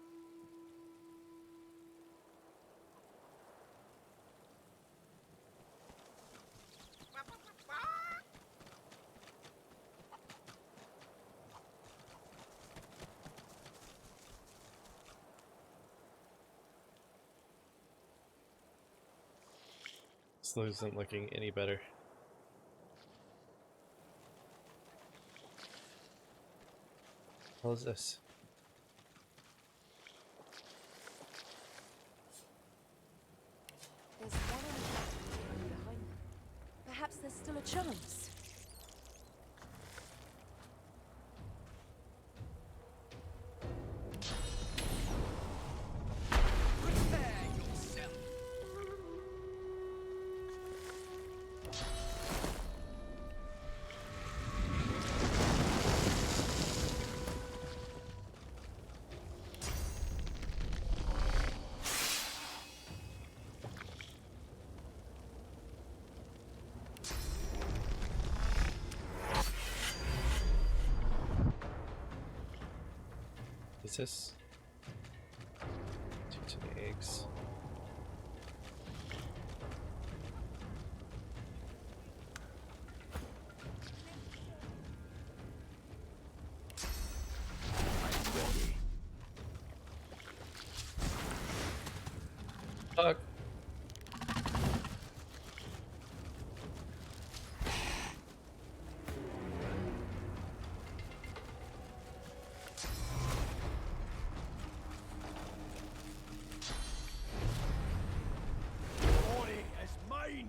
This isn't looking any better. What is this? There's one on the platform behind them. Perhaps there's still a chance. Is this? Due to the eggs. Fuck. Body is mine.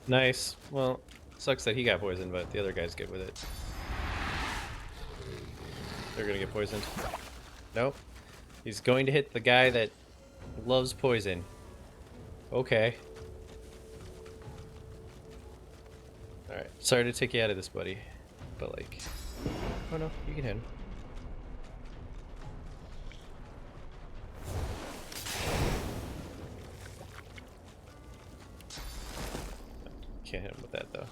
Nice. Well, sucks that he got poisoned, but the other guy's good with it. They're gonna get poisoned. Nope. He's going to hit the guy that loves poison. Okay. Alright. Sorry to take you out of this, buddy. But, like... Oh no, you can hit him. Can't hit him with that, though.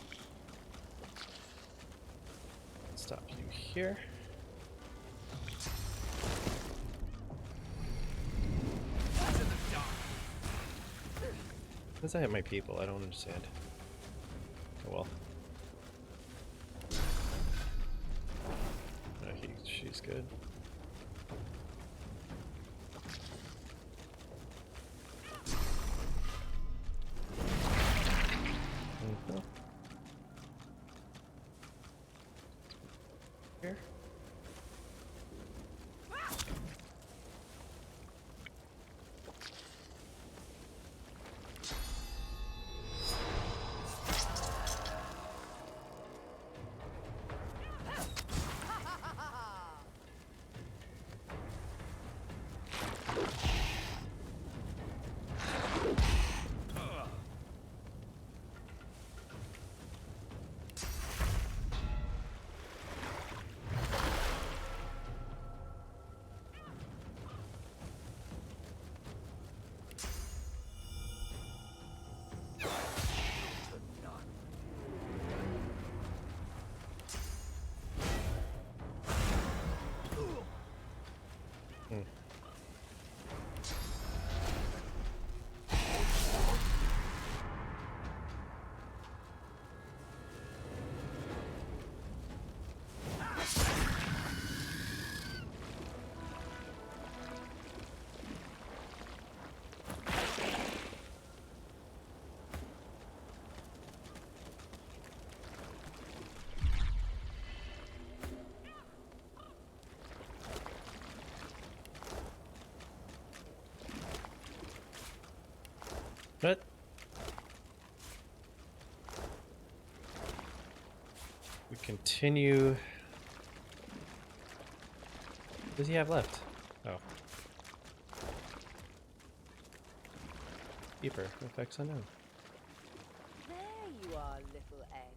Stop you here. How does that hit my people? I don't understand. Oh well. She's good. Mhm. Here. What? We continue. What does he have left? Oh. Keeper. Effects unknown. There you are, little egg.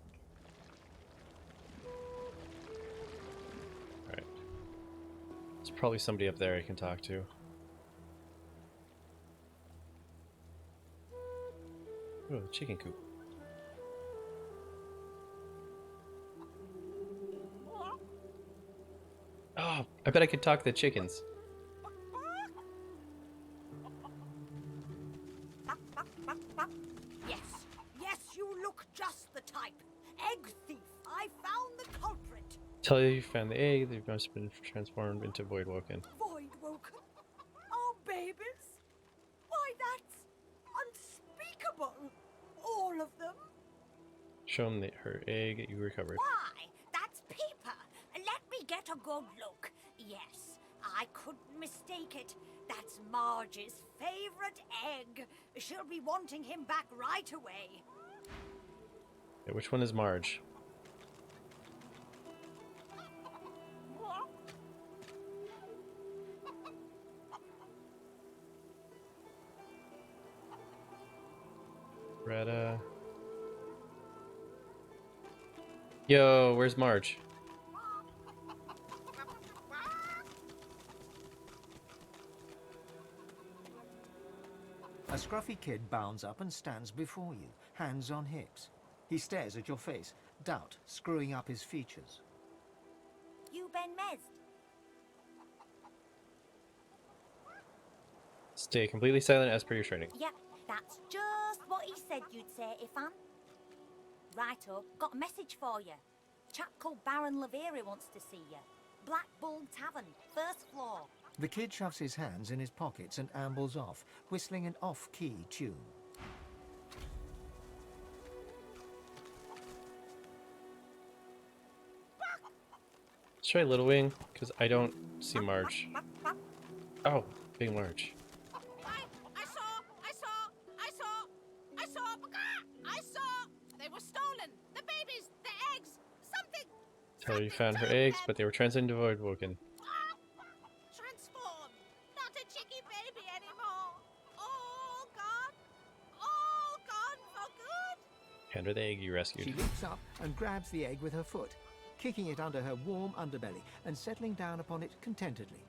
Alright. There's probably somebody up there I can talk to. Oh, the chicken coop. Oh, I bet I could talk to the chickens. Yes, yes, you look just the type. Egg thief, I found the culprit. Tell you found the egg, they must have been transformed into Voidwoken. Voidwoken? Our babies? Why, that's unspeakable. All of them? Show them her egg you recovered. Why, that's Peeper. Let me get a good look. Yes, I couldn't mistake it. That's Marge's favorite egg. She'll be wanting him back right away. Okay, which one is Marge? Greta. Yo, where's Marge? A scruffy kid bounds up and stands before you, hands on hips. He stares at your face, doubt screwing up his features. You Ben Mez? Stay completely silent as per your training. Yep, that's just what he said you'd say, Ifan. Righto, got a message for you. Chap called Baron Laveri wants to see you. Black Bull Tavern, first floor. The kid shoves his hands in his pockets and ambles off, whistling an off-key tune. Let's try Little Wing, because I don't see Marge. Oh, big Marge. I saw! They were stolen! The babies! The eggs! Something! Tell her you found her eggs, but they were transcended into Voidwoken. Transformed! Not a chicky baby anymore! All gone! All gone for good! Hand her the egg you rescued. She leaps up and grabs the egg with her foot, kicking it under her warm underbelly and settling down upon it contentedly.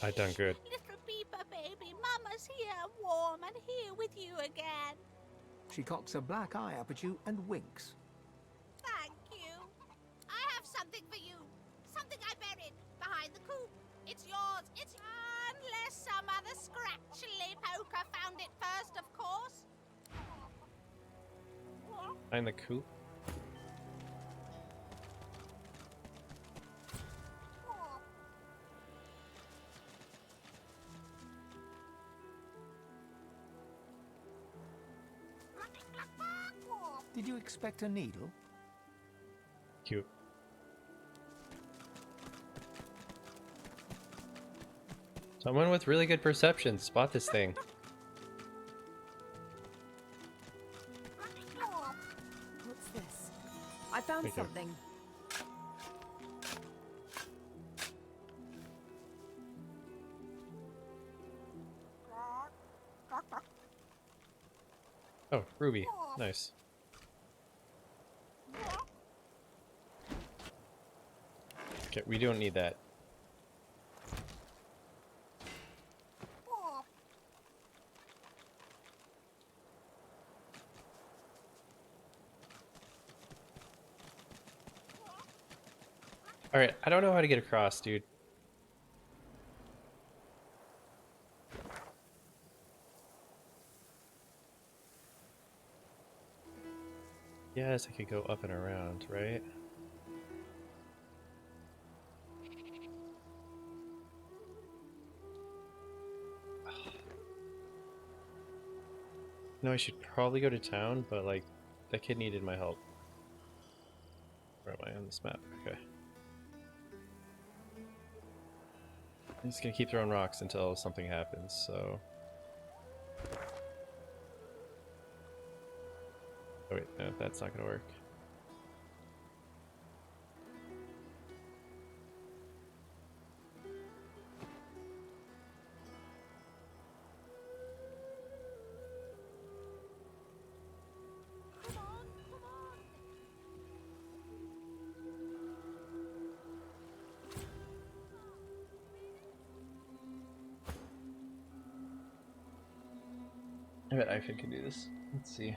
I done good. Little Peeper baby, Mama's here, warm and here with you again. She cocks a black eye up at you and winks. Thank you. I have something for you. Something I buried behind the coop. It's yours. It's unless some other scratchily poker found it first, of course. Find the coop. Did you expect a needle? Cute. Someone with really good perception, spot this thing. What's this? I found Thank you. something. Oh, Ruby. Nice. Okay, we don't need that. Alright, I don't know how to get across, dude. Yes, I could go up and around, right? No, I should probably go to town, but like, that kid needed my help. Where am I on this map? Okay. I'm just gonna keep throwing rocks until something happens, so... Oh wait, no, that's not gonna work. I bet Ivan can do this. Let's see.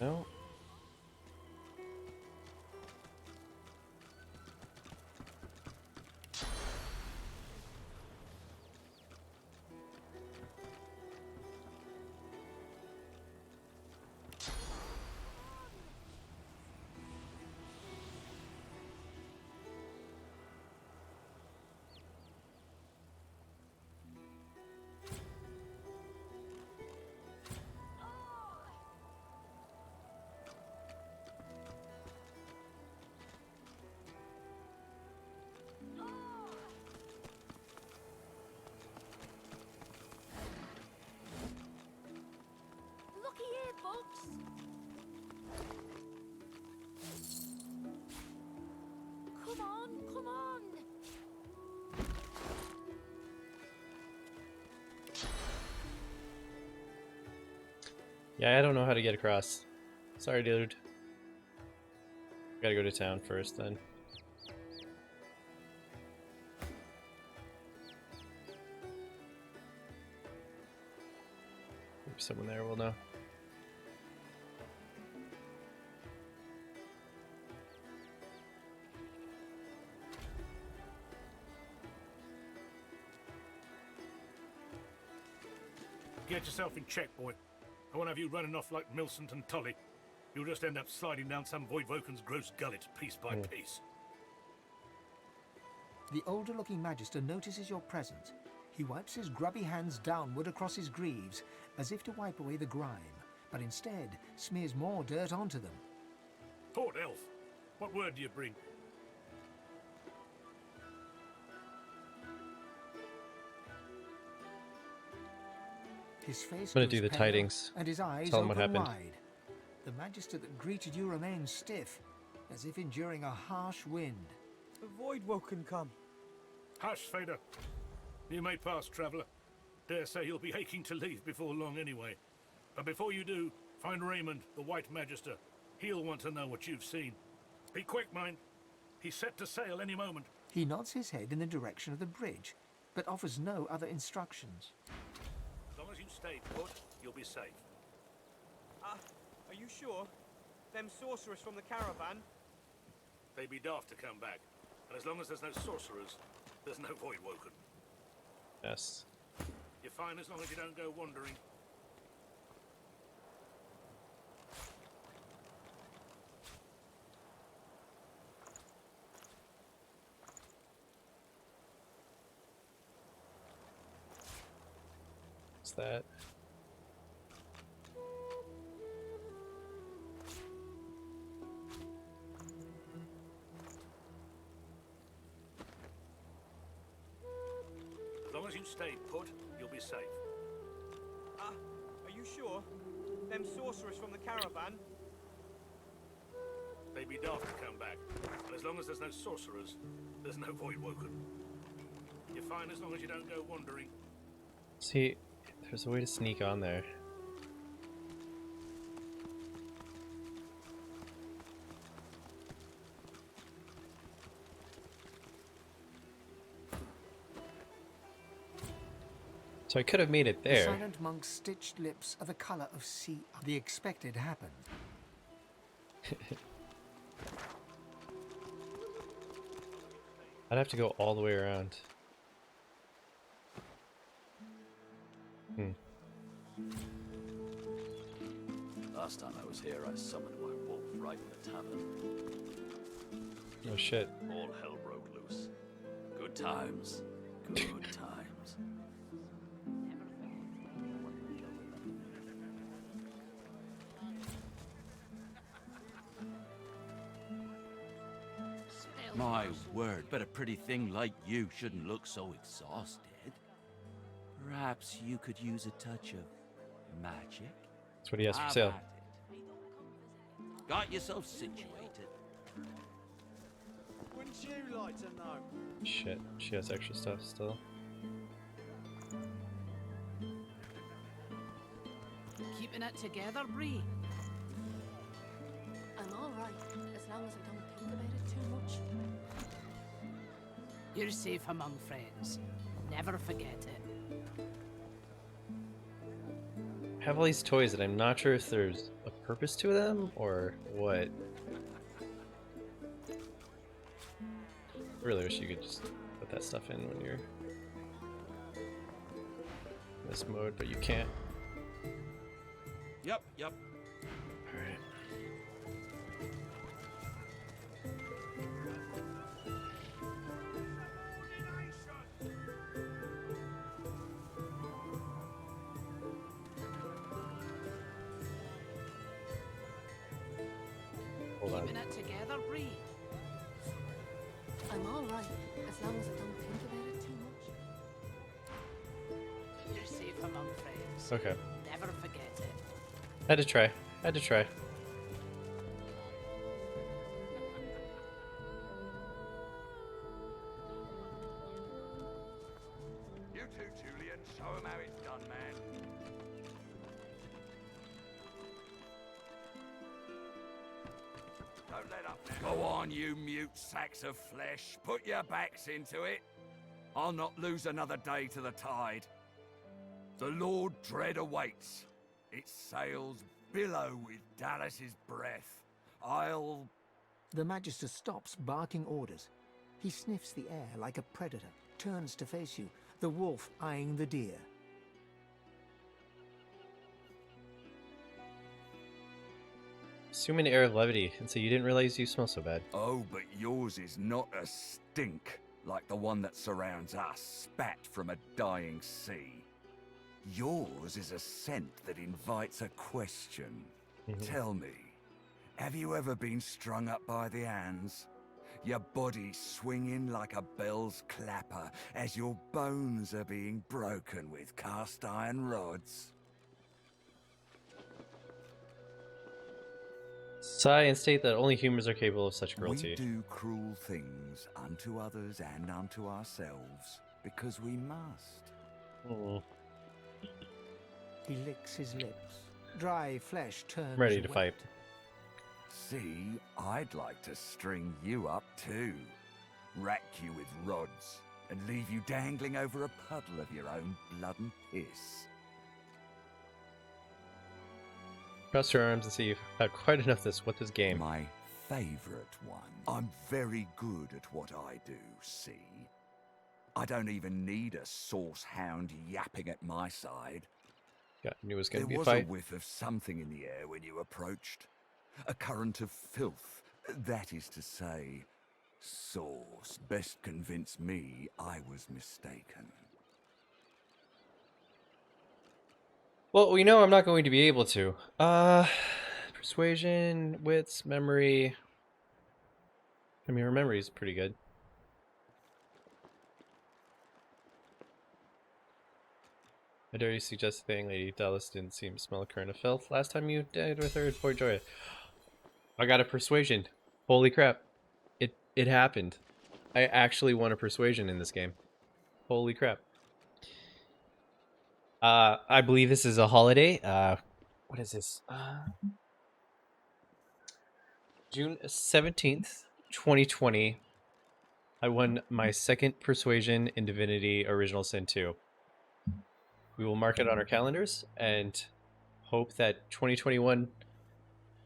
No. bugs. Come on, come on. Yeah, I don't know how to get across. Sorry, dude. Gotta go to town first, then. Maybe someone there will know. Get yourself in check, boy. I won't have you running off like Millicent and Tully. You'll just end up sliding down some Voidwoken's gross gullet piece by piece. The older-looking Magister notices your presence. He wipes his grubby hands downward across his greaves, as if to wipe away the grime, but instead smears more dirt onto them. Port Elf, what word do you bring? His face I'm gonna goes do the pale, tidings. and his eyes Tell him what open happened. wide. The Magister that greeted you remains stiff, as if enduring a harsh wind. The Voidwoken come. Hush, Fader. You may pass, traveller. Dare say you'll be aching to leave before long anyway. But before you do, find Raymond, the White Magister. He'll want to know what you've seen. Be quick, mind. He's set to sail any moment. He nods his head in the direction of the bridge, but offers no other instructions. As long as you stay put, you'll be safe. Are you sure? Them sorcerers from the caravan? They'd be daft to come back. And as long as there's no sorcerers, there's no Voidwoken. Yes. You're fine as long as you don't go wandering. What's that? As long as you stay put, you'll be safe. Are you sure? Them sorcerers from the caravan? They'd be daft to come back. And as long as there's no sorcerers, there's no Voidwoken. You're fine as long as you don't go wandering. See, there's a way to sneak on there. So I could have made it The there. silent monk's stitched lips are the color of sea. The expected happened. I'd have to go all the way around. Last time I was here, I summoned my wolf right in the tavern. Oh shit. All hell broke loose. Good times. Good times. My word, but a pretty thing like you shouldn't look so exhausted. Perhaps you could use a touch of magic? That's what he has for Have sale. at it. Got yourself situated. Wouldn't you like to know? Shit, she has extra stuff still. Keeping it together, Bree? I'm all right, as long as I don't think about it too much. You're safe among friends. Never forget it. I have all these toys that I'm not sure if there's a purpose to them or what. I really wish you could just put that stuff in when you're in this mode, but you can't. Yep. Alright. Hold on. Keeping it together, Bree? I'm all right, as long as I don't think about it too much. You're safe among friends. Okay. Never forget it. Had to try. Had to try. You too, Julian. Show him how it's done, man. Don't let up now. Go on, you mute sacks of flesh. Put your backs into it. I'll not lose another day to the tide. The Lord Dread awaits. Its sails billow with Dallas's breath. I'll... The Magister stops, barking orders. He sniffs the air like a predator, turns to face you, the wolf eyeing the deer. Assume an air of levity, and so you didn't realize you smell so bad. Oh, but yours is not a stink like the one that surrounds us, spat from a dying sea. Yours is a scent that invites a question. Tell me, have you ever been strung up by the hands? Your body swinging like a bell's clapper as your bones are being broken with cast iron rods? Sigh and state that only humans are capable of such cruelty. We do cruel things unto others and unto ourselves because we must. He licks his lips. Dry flesh turns Ready to wet. fight. See, I'd like to string you up too. Rack you with rods and leave you dangling over a puddle of your own blood and piss. Cross your arms and see you've had quite enough of this. What this game? My favorite one. I'm very good at what I do, see? I don't even need a sauce hound yapping at my side. Yeah, knew it was going to be There a was fight. a whiff of something in the air when you approached. A current of filth. That is to say, sauce best convinced me I was mistaken. Well, we know I'm not going to be able to. Persuasion, wits, memory. I mean, her memory is pretty good. I dare you suggest a thing, Lady Dallas didn't seem to smell a current of filth last time you did with her, poor Joy. I got a persuasion. Holy crap. It happened. I actually won a persuasion in this game. Holy crap. I believe this is a holiday. What is this? June 17th, 2020. I won my second persuasion in Divinity Original Sin 2. We will mark it on our calendars and hope that 2021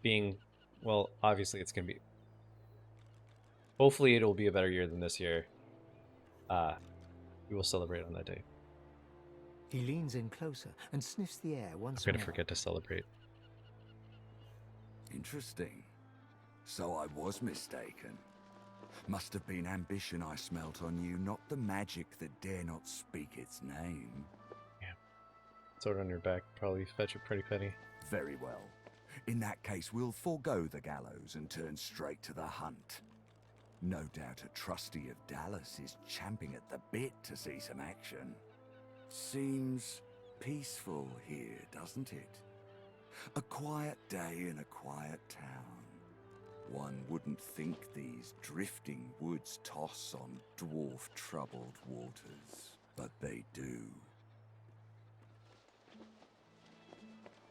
being, well, obviously it's going to be, hopefully it'll be a better year than this year. We will celebrate on that day. He leans in closer and sniffs the air once I'm going more. to forget to celebrate. Interesting. So I was mistaken. Must have been ambition I smelt on you, not the magic that dare not speak its name. Yeah. Sword on your back, probably fetch a pretty penny. Very well. In that case, we'll forego the gallows and turn straight to the hunt. No doubt a trustee of Dallas is champing at the bit to see some action. Seems peaceful here, doesn't it? A quiet day in a quiet town. One wouldn't think these drifting woods toss on dwarf-troubled waters, but they do.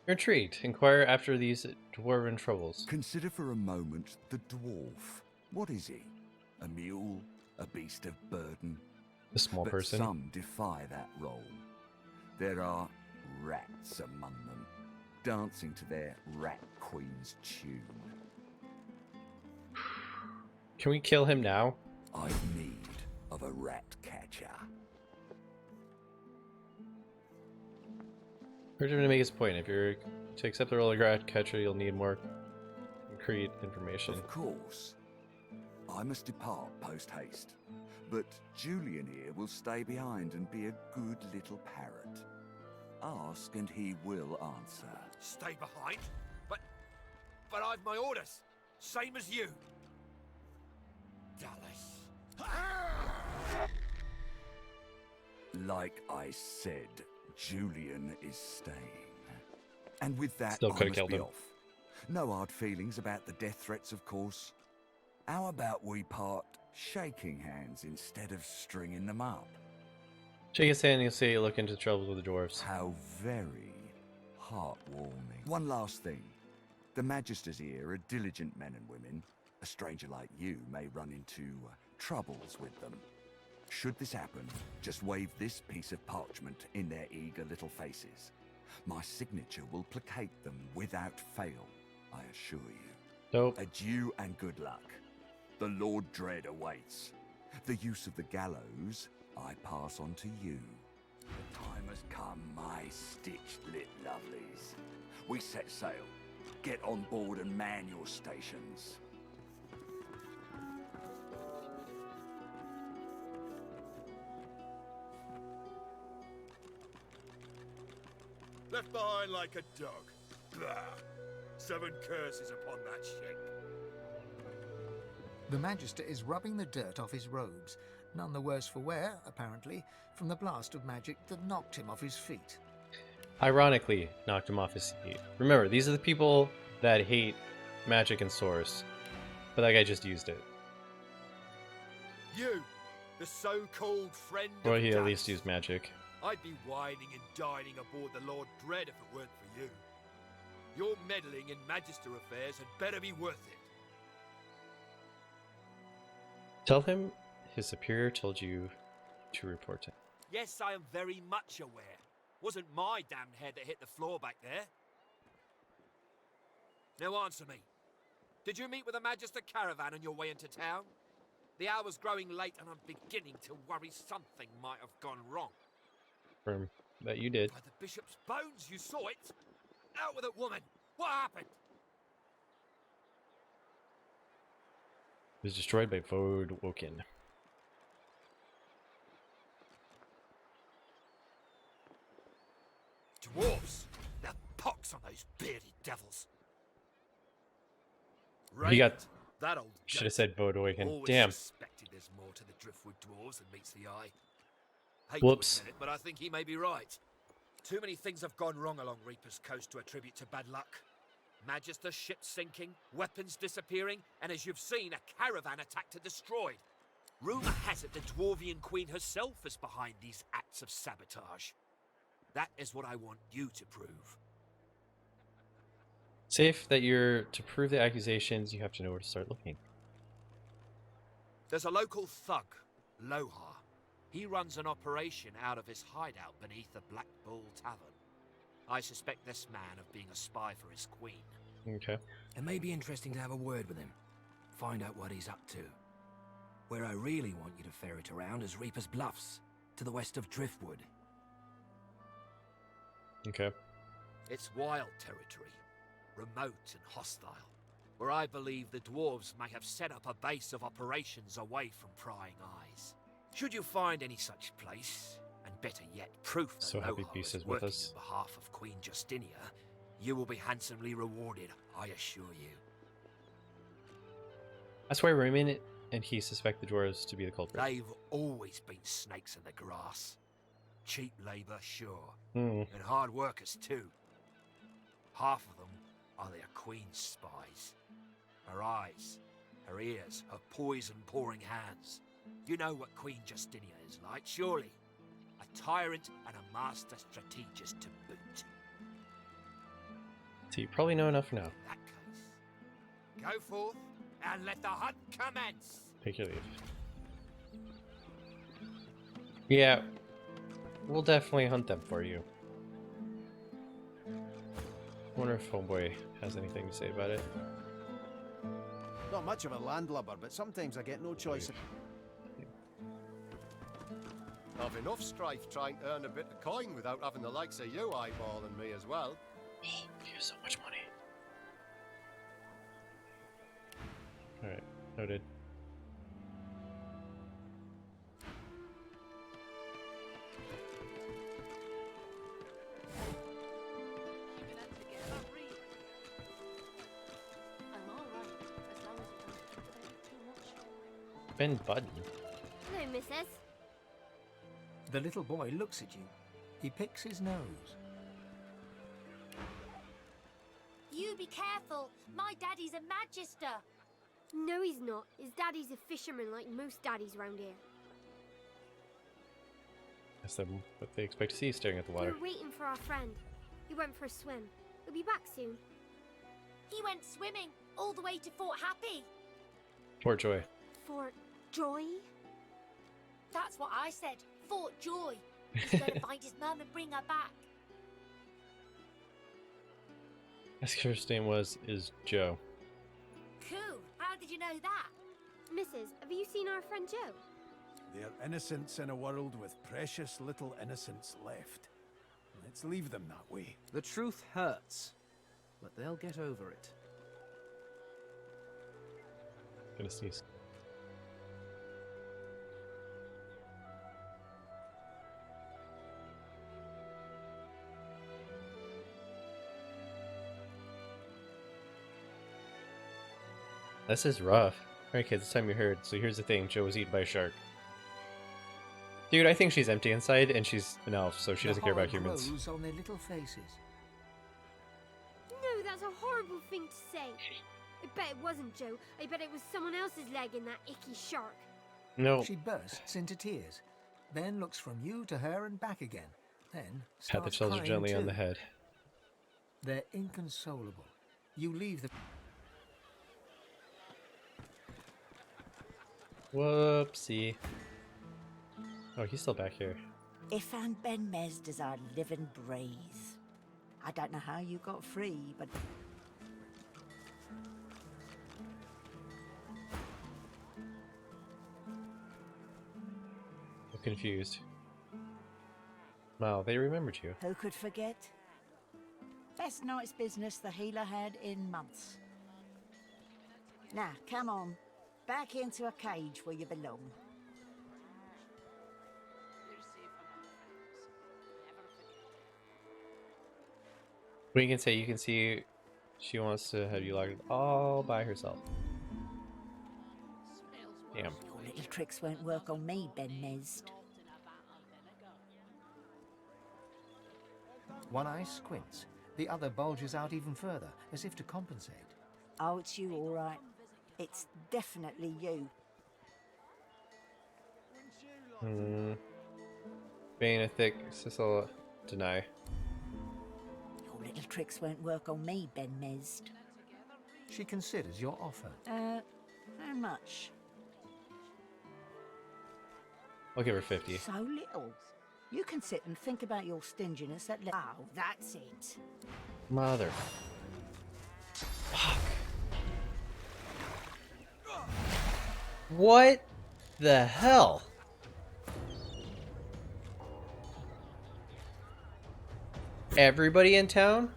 You're intrigued. Inquire after these dwarven troubles. Consider for a moment the dwarf. What is he? A mule? A beast of burden? A small But person. some defy that role. There are rats among them, dancing to their rat queen's tune. Can we kill him now? I've need of a rat catcher. Urgent to make his point. If you're to accept the role of rat catcher, you'll need more concrete information. Of course. I must depart post-haste, but Julian here will stay behind and be a good little parrot. Ask and he will answer. Stay behind? But I've my orders. Same as you. Dallas. Like I said, Julian is staying. And with that, Still I could have must killed be him. off. No hard feelings about the death threats, of course. How about we part shaking hands instead of stringing them up? Shake his hand and you'll see you look into troubles with the dwarves. How very heartwarming. One last thing. The Magisters here are diligent men and women. A stranger like you may run into troubles with them. Should this happen, just wave this piece of parchment in their eager little faces. My signature will placate them without fail, I assure you. Dope. Adieu and good luck. The Lord Dread awaits. The use of the gallows I pass on to you. The time has come, my stitched-lit lovelies. We set sail. Get on board and man your stations. Left behind like a dog. Blah. 7 curses upon that ship. The Magister is rubbing the dirt off his robes, none the worse for wear, apparently, from the blast of magic that knocked him off his feet. Ironically, knocked him off his feet. Remember, these are the people that hate magic and swords. But that guy just used it. You, the so-called friend Or of he at Dallas. least used magic. I'd be whining and dining aboard the Lord Dread if it weren't for you. Your meddling in Magister affairs had better be worth it. Tell him his superior told you to report to him. Yes, I am very much aware. Wasn't my damned head that hit the floor back there. Now answer me. Did you meet with a Magister caravan on your way into town? The hour's growing late and I'm beginning to worry something might have gone wrong. Confirm that you did. By the bishop's bones, you saw it! Out with it, woman! What happened? It was destroyed by Vode Woken. Dwarves! Now pox on those bearded devils! He got. Right, that old Should have said Vode Awaken. always Damn. suspected there's more to the driftwood dwarves than meets the eye. Hate Whoops. to admit it, but I think he may be right. Too many things have gone wrong along Reaper's Coast to attribute to bad luck. Magister ships sinking, weapons disappearing, and as you've seen, a caravan attacked and destroyed. Rumour has it the Dwarvian Queen herself is behind these acts of sabotage. That is what I want you to prove. Safe that you're to prove the accusations, you have to know where to start looking. There's a local thug, Lohar. He runs an operation out of his hideout beneath the Black Bull Tavern. I suspect this man of being a spy for his queen. Okay. It may be interesting to have a word with him. Find out what he's up to. Where I really want you to ferret around is Reaper's Bluffs, to the west of Driftwood. Okay. It's wild territory, remote and hostile, where I believe the dwarves may have set up a base of operations away from prying eyes. Should you find any such place, and better yet, proof that So happy Lohar Beast is is with working us. on behalf of Queen Justinia, you will be handsomely rewarded, I assure you. That's why Raymond and he suspect the dwarves to be the culprit. They've always been snakes in the grass. Cheap labour, sure, Hmm. and hard workers too. Half of them are their queen's spies. Her eyes, her ears, her poison-pouring hands. You know what Queen Justinia is like, surely. A tyrant and a master strategist to boot. So you probably know enough for now. In that case, go forth and let the hunt commence. Take your leave. Yeah, we'll definitely hunt them for you. Wonder if Homeboy has anything to say about it. Not much of a landlubber, but sometimes I get no choice. I've enough strife trying to earn a bit of coin without having the likes of you eyeballing me as well. Oh, we have so much money. Alright, noted. Ben Budden. Hello, missus. The little boy looks at you. He picks his nose. You be careful. My daddy's a magister. No, he's not. His daddy's a fisherman like most daddies round here. That's them, what they expect to see staring at the water. We're waiting for our friend. He went for a swim. He'll be back soon. He went swimming all the way to Fort Happy. Fort Joy. Fort Joy? That's what I said. Fort Joy. He's gonna find his mum and bring her back. His first name is Joe. Cool. How did you know that? Mrs., have you seen our friend Joe? They're innocents in a world with precious little innocence left. Let's leave them that way. The truth hurts, but they'll get over it. Gonna sneeze. This is rough. Alright kids, it's time you heard. So here's the thing, Joe was eaten by a shark. Dude, I think she's empty inside and she's an elf, so she doesn't care about humans. Glows on their little faces. No, that's a horrible thing to say. I bet it wasn't Joe. I bet it was someone else's leg in that icky shark. No. She bursts into tears, then looks from you to her and back again. Then Pat the starts children crying gently on too. the head. They're inconsolable. You leave the... Whoopsie. Oh, he's still back here. Ifan Ben Mezd is our living breeze. I don't know how you got free, but... I'm confused. Wow, they remembered you. Who could forget? Best night's business the healer had in months. Now, come on. Back into a cage where you belong. What you can see she wants to have you locked all by herself. Damn. Your little tricks won't work on me, Ben Mezd. One eye squints. The other bulges out even further, as if to compensate. Oh, it's you, all right. It's definitely you. Being a thick Sissel deny. Your little tricks won't work on me, Ben Mezd. She considers your offer. How much? I'll give her 50. So little. You can sit and think about your stinginess at Oh, that's it. Mother. What the hell? Everybody in town?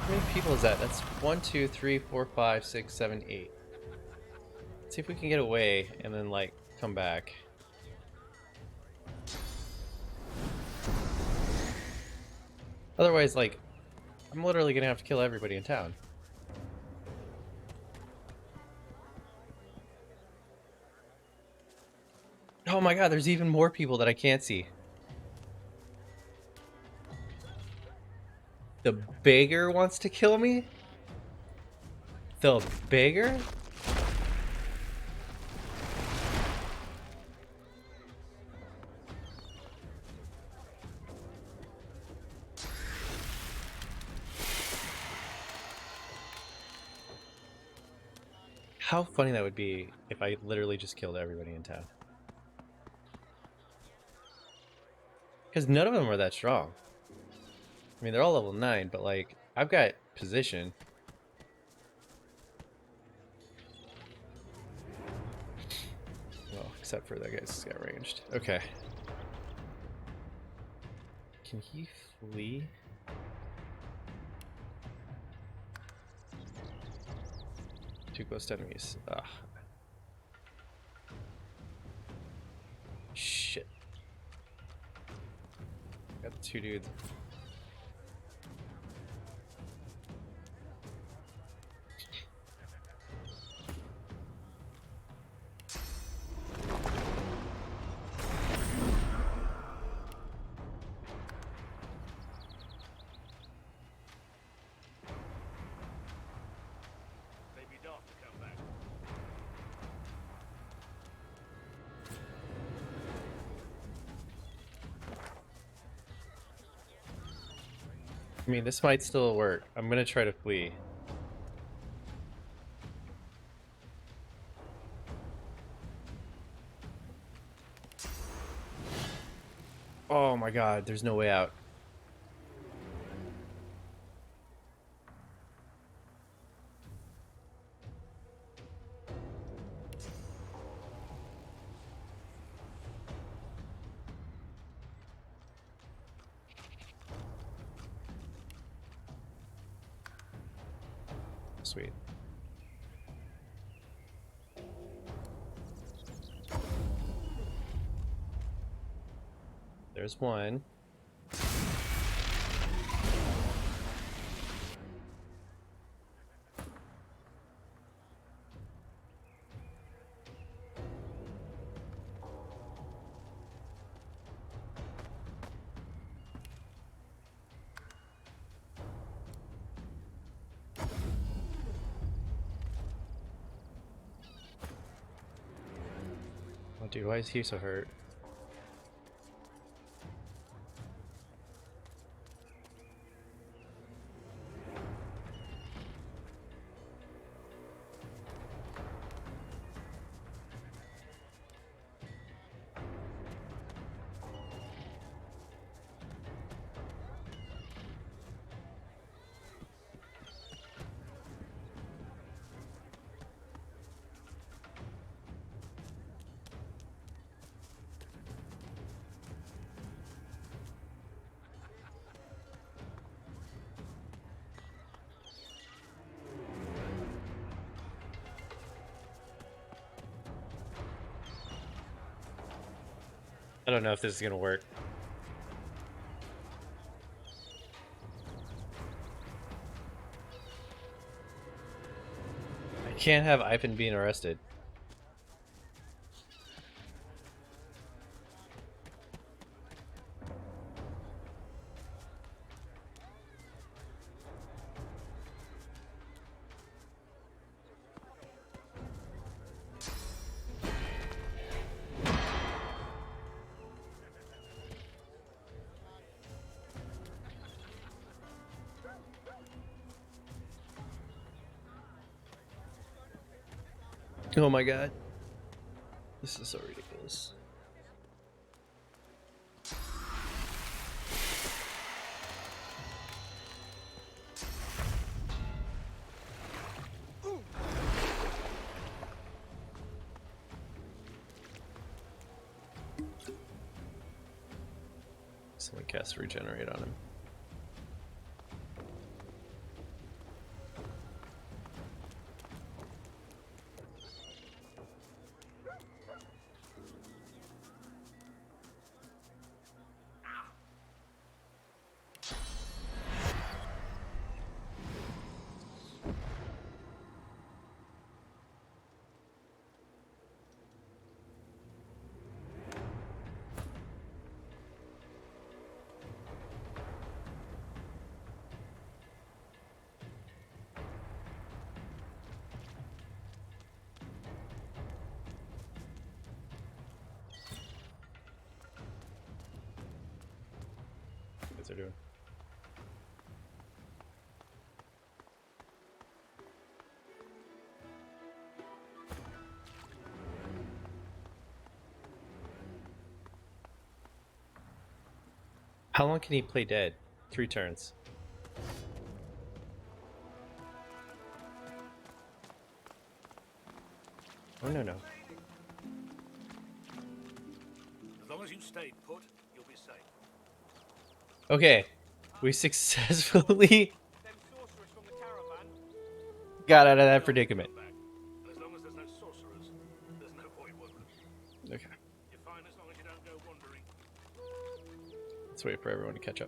How many people is that? That's 1, 2, 3, 4, 5, 6, 7, 8. Let's see if we can get away and then, like, come back. Otherwise, like, I'm literally gonna have to kill everybody in town. Oh my god, there's even more people that I can't see. The beggar wants to kill me? The beggar? How funny that would be if I literally just killed everybody in town. Because none of them are that strong. I mean, they're all level 9, but like, I've got position. Well, except for that guy's got ranged. Okay. Can he flee? Too close to enemies. Ugh. Shit. Got the two dudes. Maybe dark to come back. I mean, this might still work. I'm gonna try to flee. Oh my god, there's no way out. Sweet. There's one. Oh, dude, why is he so hurt? I don't know if this is gonna work. I can't have Ivan being arrested. Oh my god. This is so ridiculous. Someone cast regenerate on him. they're doing. How long can he play dead? 3 turns. Oh, no. As long as you stay put, you'll be safe. Okay, we successfully got out of that predicament. As long as there's no sorcerers, there's no point wandering. Okay, You're fine as long as you don't go wandering. let's wait for everyone to catch up.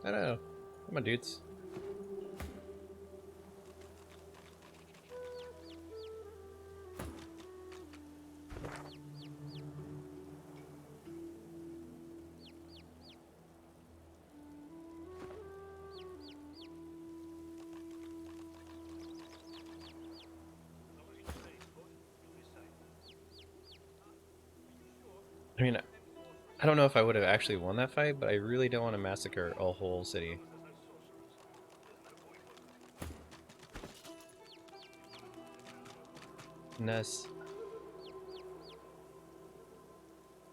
I don't know. Come on, dudes. I mean, I don't know if I would have actually won that fight, but I really don't want to massacre a whole city. Ness.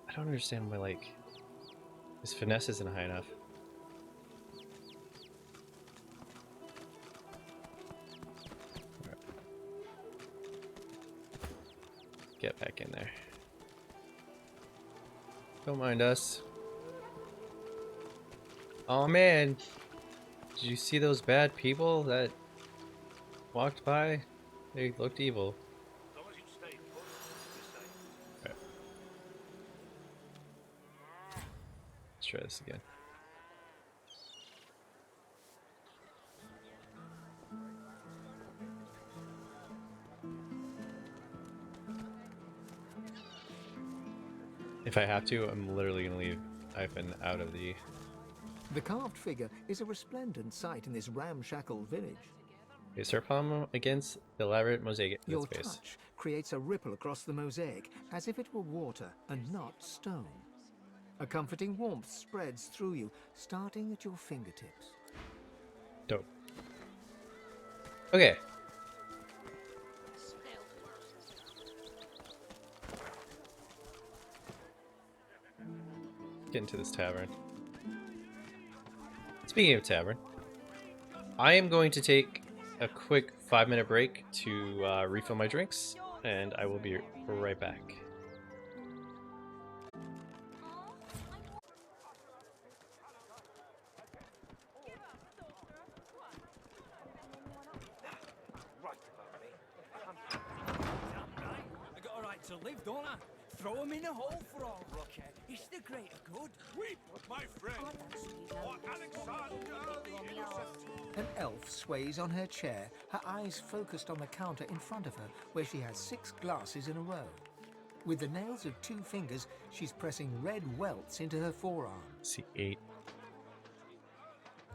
I don't understand why, like, his finesse isn't high enough. Right. Get back in there. Don't mind us. Oh man, did you see those bad people that walked by? They looked evil. As long as you stay put, you'll be safe. Right. Let's try this again. If I have to, I'm literally gonna leave Ivan out of the... The carved figure is a resplendent sight in this ramshackle village. Is her palm against the elaborate mosaic in Your its base. touch creates a ripple across the mosaic, as if it were water and not stone. A comforting warmth spreads through you, starting at your fingertips. Dope. Okay. Get into this tavern. Speaking of tavern, I am going to take a quick 5-minute break to refill my drinks, and I will be right back. I got a right to live, don't I? Throw him in a hole for all Rocket. It's the greater good. Weep, my friend, for Alexander the Innocent. An elf sways on her chair, her eyes focused on the counter in front of her, where she has 6 glasses in a row. With the nails of 2 fingers, she's pressing red welts into her forearm. See 8.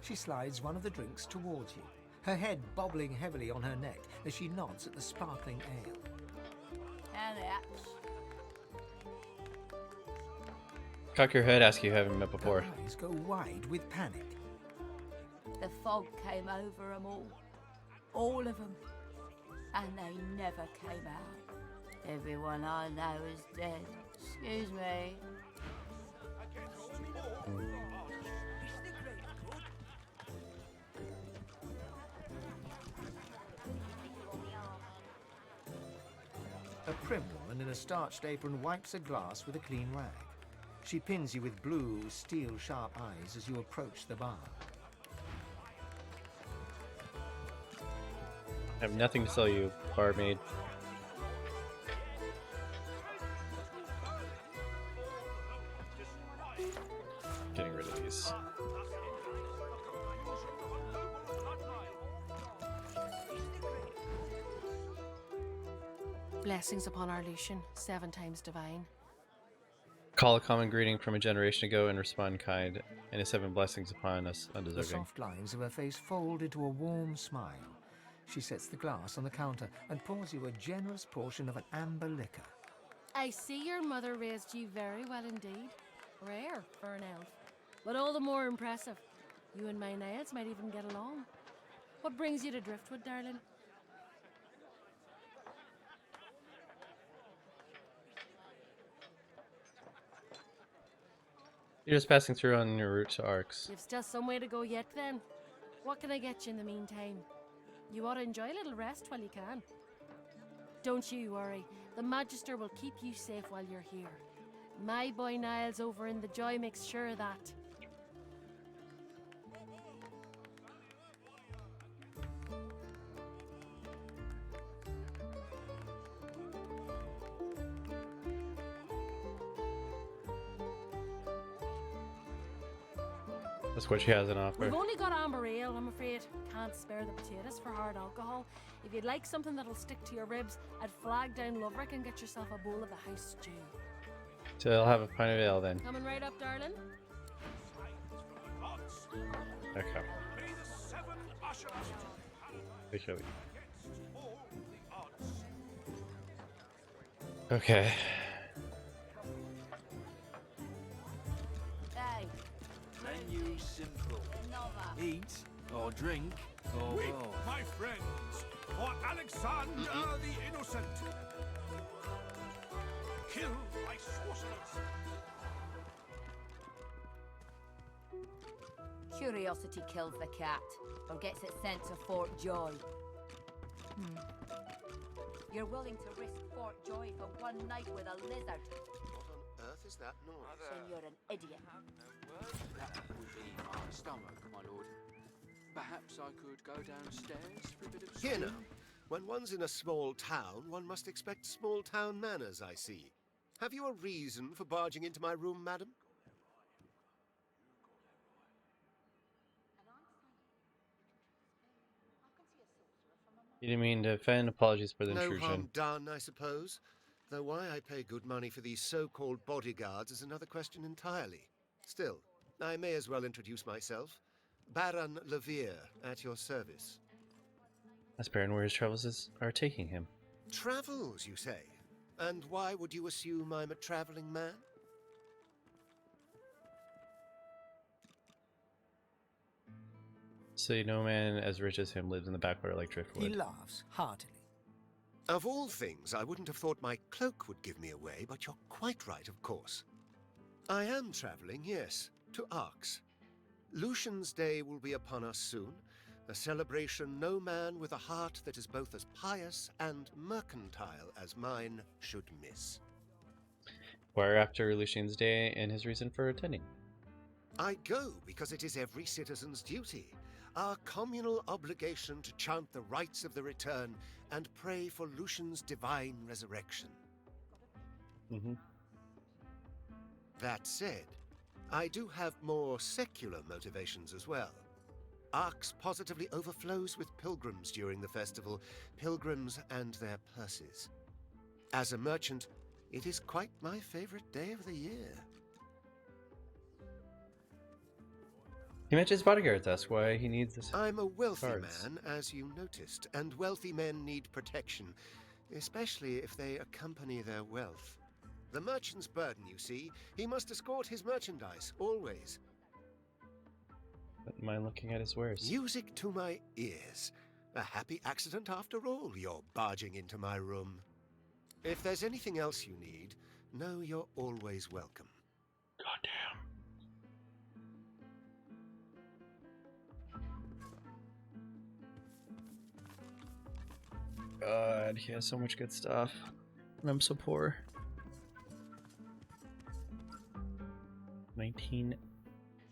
She slides one of the drinks towards you, her head bobbling heavily on her neck as she nods at the sparkling ale. And that's Cock your head, ask you haven't met before. Her eyes go wide with panic. The fog came over them all of them, and they never came out. Everyone I know is dead. Excuse me. A prim woman in a starched apron wipes a glass with a clean rag. She pins you with blue, steel-sharp eyes as you approach the bar. I have nothing to sell you, barmaid. Getting rid of these. Blessings upon our Lucian, 7 times divine. Call a common greeting from a generation ago and respond kind, and his 7 blessings upon us The undeserving. soft lines of her face fold into a warm smile. She sets the glass on the counter and pours you a generous portion of an amber liquor. I see your mother raised you very well indeed. Rare for an elf. but all the more impressive. You and my nails might even get along. What brings you to Driftwood, darling? You're just passing through on your route to Arcs. You've still some way to go yet, then. What can I get you in the meantime? You ought to enjoy a little rest while you can. Don't you worry. The Magister will keep you safe while you're here. My boy Niles over in the Joy makes sure of that. That's what she has on offer. We've only got amber ale, I'm afraid. Can't spare the potatoes for hard alcohol. If you'd like something that'll stick to your ribs, I'd flag down Loverick and get yourself a bowl of the house stew. So I'll have a pint of ale then. Coming right up, darling. Okay. Literally. Okay. Hey. Menu simple. Eat or drink or Weep, both. my friends, for Alexander the Innocent. Killed by sorcerers. Curiosity kills the cat, or gets it sent to Fort Joy. You're willing to risk Fort Joy for one night with a lizard? What on earth is that noise? Then you're an idiot. That would be my stomach, my lord. Perhaps I could go downstairs for a bit of Here stew? now. When one's in a small town, one must expect small town manners, I see. Have you a reason for barging into my room, madam? You didn't mean to offend. Apologies for the No intrusion. harm done, I suppose. Though why I pay good money for these so-called bodyguards is another question entirely. Still, I may as well introduce myself. Baron Levere, at your service. That's Baron where his travels are taking him. Travels, you say? And why would you assume I'm a traveling man? So no man as rich as him lives in the backwater like Driftwood. He laughs heartily. Of all things, I wouldn't have thought my cloak would give me away, but you're quite right, of course. I am traveling, yes, to Arx. Lucian's Day will be upon us soon, a celebration no man with a heart that is both as pious and mercantile as mine should miss. Where after Lucian's Day and his reason for attending? I go because it is every citizen's duty, our communal obligation to chant the rites of the return and pray for Lucian's divine resurrection. That said, I do have more secular motivations as well. Arx positively overflows with pilgrims during the festival, pilgrims and their purses. As a merchant, it is quite my favorite day of the year. He mentions bodyguards. That's why he needs this. I'm a wealthy guards. man, as you noticed, and wealthy men need protection, especially if they accompany their wealth. The merchant's burden, you see. He must escort his merchandise, always. Wouldn't mind looking at his wares. Music to my ears. A happy accident after all, you're barging into my room. If there's anything else you need, know you're always welcome. Goddamn. God, he has so much good stuff. And I'm so poor. 19.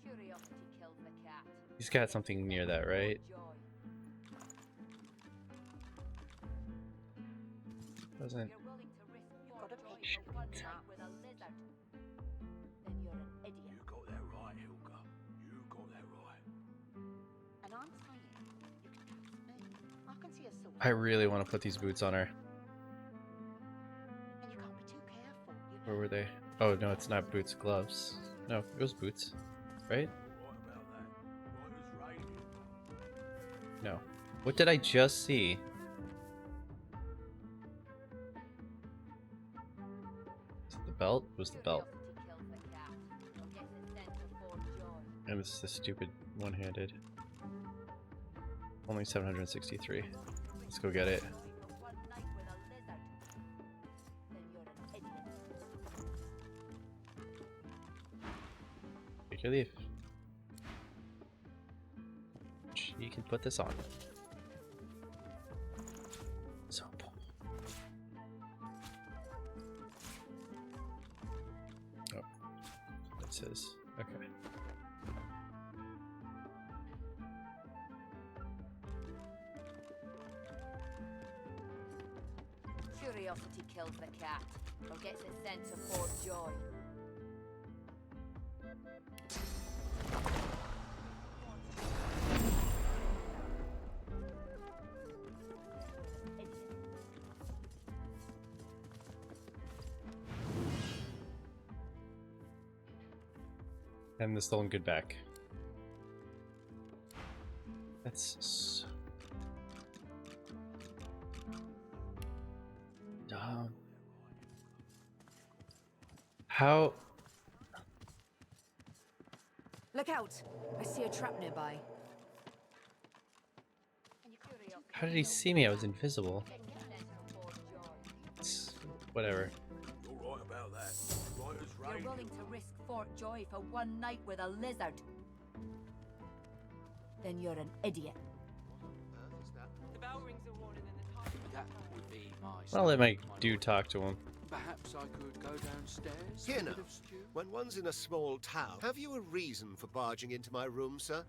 Curiosity kills the cat. He's got something near that, right? Doesn't. You're willing to risk Fort Joy for one night with a lizard? Then you're an idiot. You got that right, Hilka. You got that right. And I'm saying, you can trust me. I can see a sword. I really want to put these boots on her. And you can't be too careful. Where were they? Oh no, it's not boots, gloves. No, it was boots, right? No. What did I just see? Was it the belt? It was the belt. And this is the stupid one-handed. Only 763. Let's go get it. Take your leave. You can put this on. Soap. Oh, that says okay. Curiosity kills the cat, or gets it sent to Fort Joy. And the stolen good back. That's so dumb. How? Look out! I see a trap nearby. How did he see me? I was invisible. Whatever. You're right about that. Right as rain. You're willing to risk Fort Joy for one night with a lizard? Then you're an idiot. The bell rings a warning and the time. That would be my. I'll let my dude talk to him. Perhaps I could go downstairs. Here now. When one's in a small town, have you a reason for barging into my room, sir?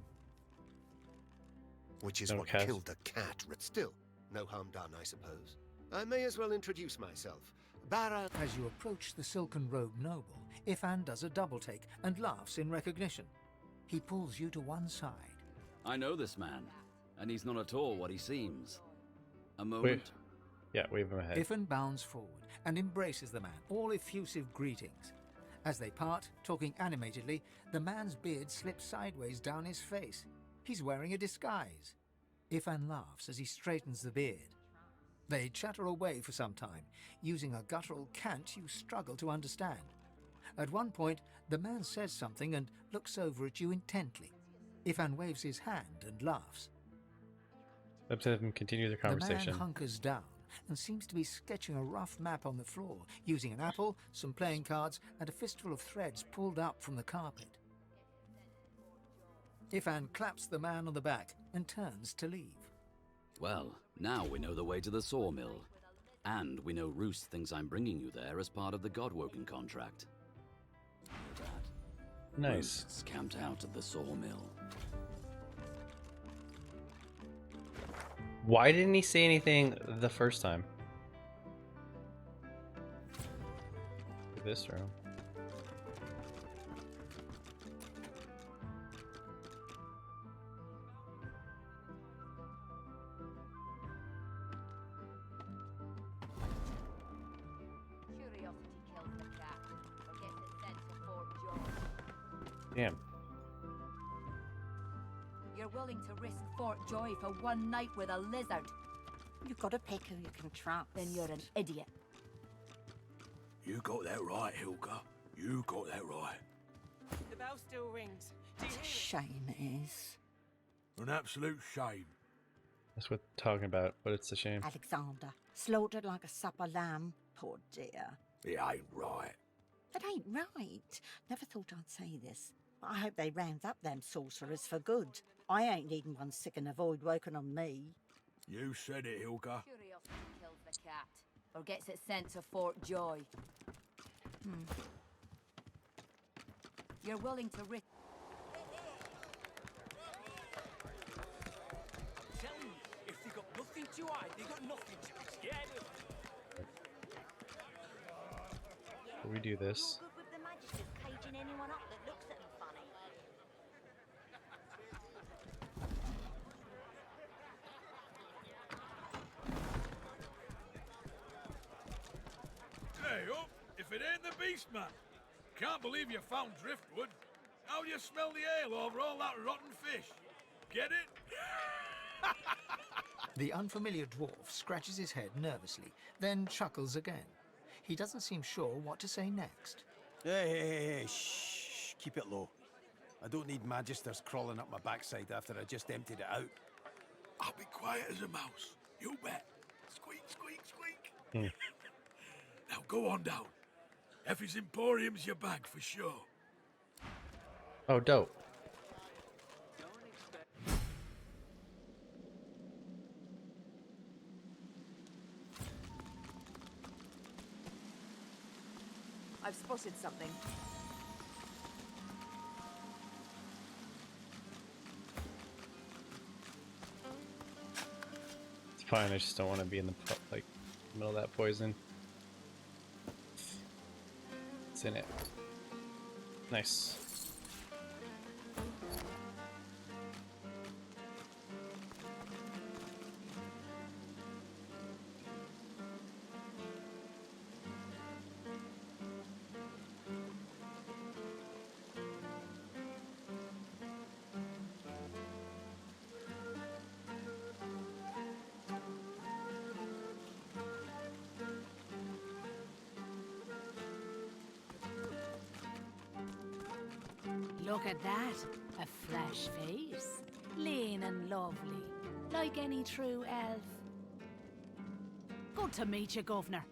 Which is what killed the cat. Still, no harm done, I suppose. I may as well introduce myself. Baron. As you approach the silken-robed noble, Ifan does a double-take and laughs in recognition. He pulls you to one side. I know this man, and he's not at all what he seems. A moment. Yeah, wave him ahead. Ifan bounds forward and embraces the man, all effusive greetings. As they part, talking animatedly, the man's beard slips sideways down his face. He's wearing a disguise. Ifan laughs as he straightens the beard. They chatter away for some time, using a guttural cant you struggle to understand. At one point, the man says something and looks over at you intently. Ifan waves his hand and laughs. Up to them continue their conversation. The man hunkers down and seems to be sketching a rough map on the floor, using an apple, some playing cards, and a fistful of threads pulled up from the carpet. Ifan claps the man on the back and turns to leave. Well, now we know the way to the sawmill. And we know Roos thinks I'm bringing you there as part of the Godwoken contract. Hear that? Nice. Roost's camped out at the sawmill. Why didn't he say anything the first time? This room. Curiosity kills the cat, or gets it sent to Fort Joy. Damn. You're willing to risk Fort Joy for one night with a lizard? You've got to pick who you can trust. Then you're an idiot. You got that right, Hilka. You got that right. The bell still rings. Do you It's a hear it? shame it is. An absolute shame. That's what I'm talking about, but it's a shame. Alexander, slaughtered like a supper lamb. Poor dear. It ain't right. It ain't right. Never thought I'd say this. I hope they round up them sorcerers for good. I ain't needing one sick and a void woken on me. You said it, Hilka. Curiosity kills the cat, or gets it sent to Fort Joy. You're willing to risk. Tell me, if they got nothing to hide, they got nothing to be scared of. We do this. Good with the magisters caging anyone up that looks at them funny. Hey up, if it ain't the beast man. Can't believe you found driftwood. How do you smell the ale over all that rotten fish? Get it? The unfamiliar dwarf scratches his head nervously, then chuckles again. He doesn't seem sure what to say next. Hey, shh, keep it low. I don't need magisters crawling up my backside after I just emptied it out. I'll be quiet as a mouse. You bet. Squeak, squeak, squeak. Hmm. Now go on down. Effie's Emporium's your bag for sure. Oh, dope. I've spotted something. It's fine. I just don't want to be in the middle of that poison. It's in it. Nice. Look at that. A fresh face. Lean and lovely. Like any true elf. Good to meet you, Governor.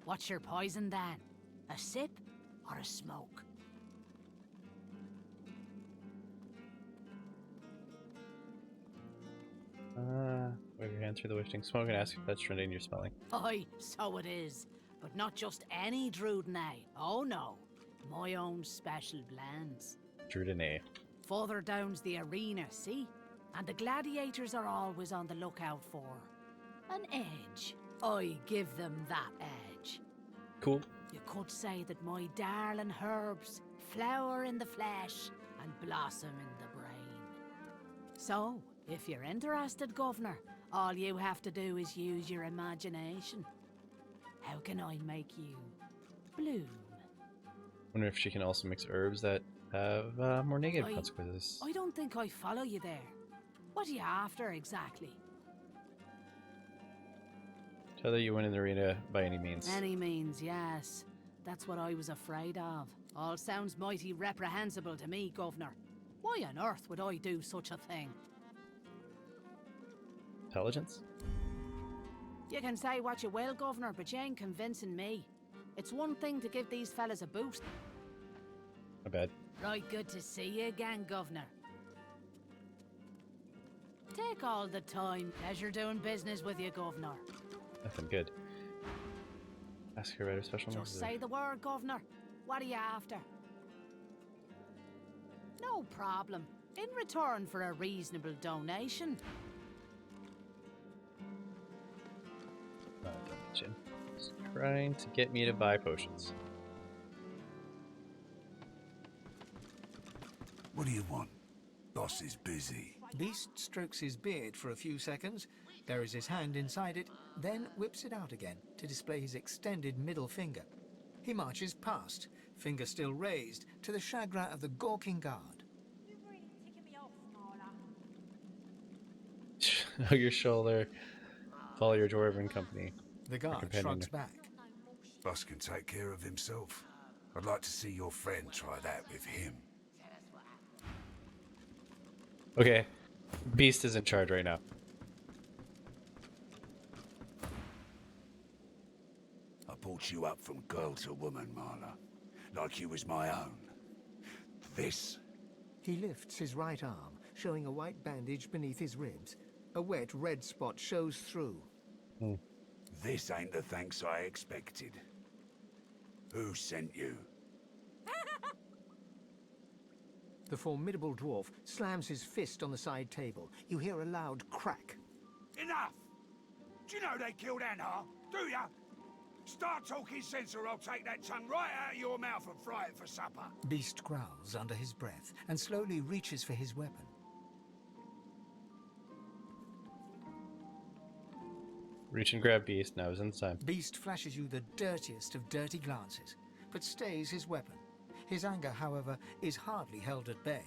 What's your poison, then? A sip or a smoke? Wave your hand through the wafting smoke and ask if that's Trinity you're smelling. Aye, so it is. But not just any Druidnay. Oh no. My own special blends. Druidnay. Further down's the arena, see? And the gladiators are always on the lookout for an edge. I give them that edge. Cool. You could say that my darling herbs flower in the flesh and blossom in the brain. So, if you're interested, Governor, all you have to do is use your imagination. How can I make you bloom? Wonder if she can also mix herbs that have more negative consequences. I don't think I follow you there. What are you after exactly? Tell that you win in the arena by any means. Any means, yes. That's what I was afraid of. All sounds mighty reprehensible to me, Governor. Why on earth would I do such a thing? Intelligence? You can say what you will, Governor, but you ain't convincing me. It's one thing to give these fellas a boost. My bad. Right, good to see you again, Governor. Take all the time. Pleasure doing business with you, Governor. Nothing good. Ask her about her special Just say the word, Governor. What are you after? No problem. In return for a reasonable donation. She's trying to get me to buy potions. What do you want? Boss is busy. Beast strokes his beard for a few seconds, buries his hand inside it, then whips it out again to display his extended middle finger. He marches past, finger still raised, to the chagrin of the gawking guard. Hug your shoulder. Follow your dwarven company. The guard shrugs back. Boss can take care of himself. I'd like to see your friend try that with him. Okay. Beast is in charge right now. I brought you up from girl to woman, Marla. Like you was my own. This? He lifts his right arm, showing a white bandage beneath his ribs. A wet red spot shows through. This ain't the thanks I expected. Who sent you? The formidable dwarf slams his fist on the side table. You hear a loud crack. Enough! Do you know they killed Anna? Do ya? Start talking sense or I'll take that tongue right out of your mouth and fry it for supper. Beast growls under his breath and slowly reaches for his weapon. Reach and grab Beast, now is in time. Beast flashes you the dirtiest of dirty glances, but stays his weapon. His anger, however, is hardly held at bay.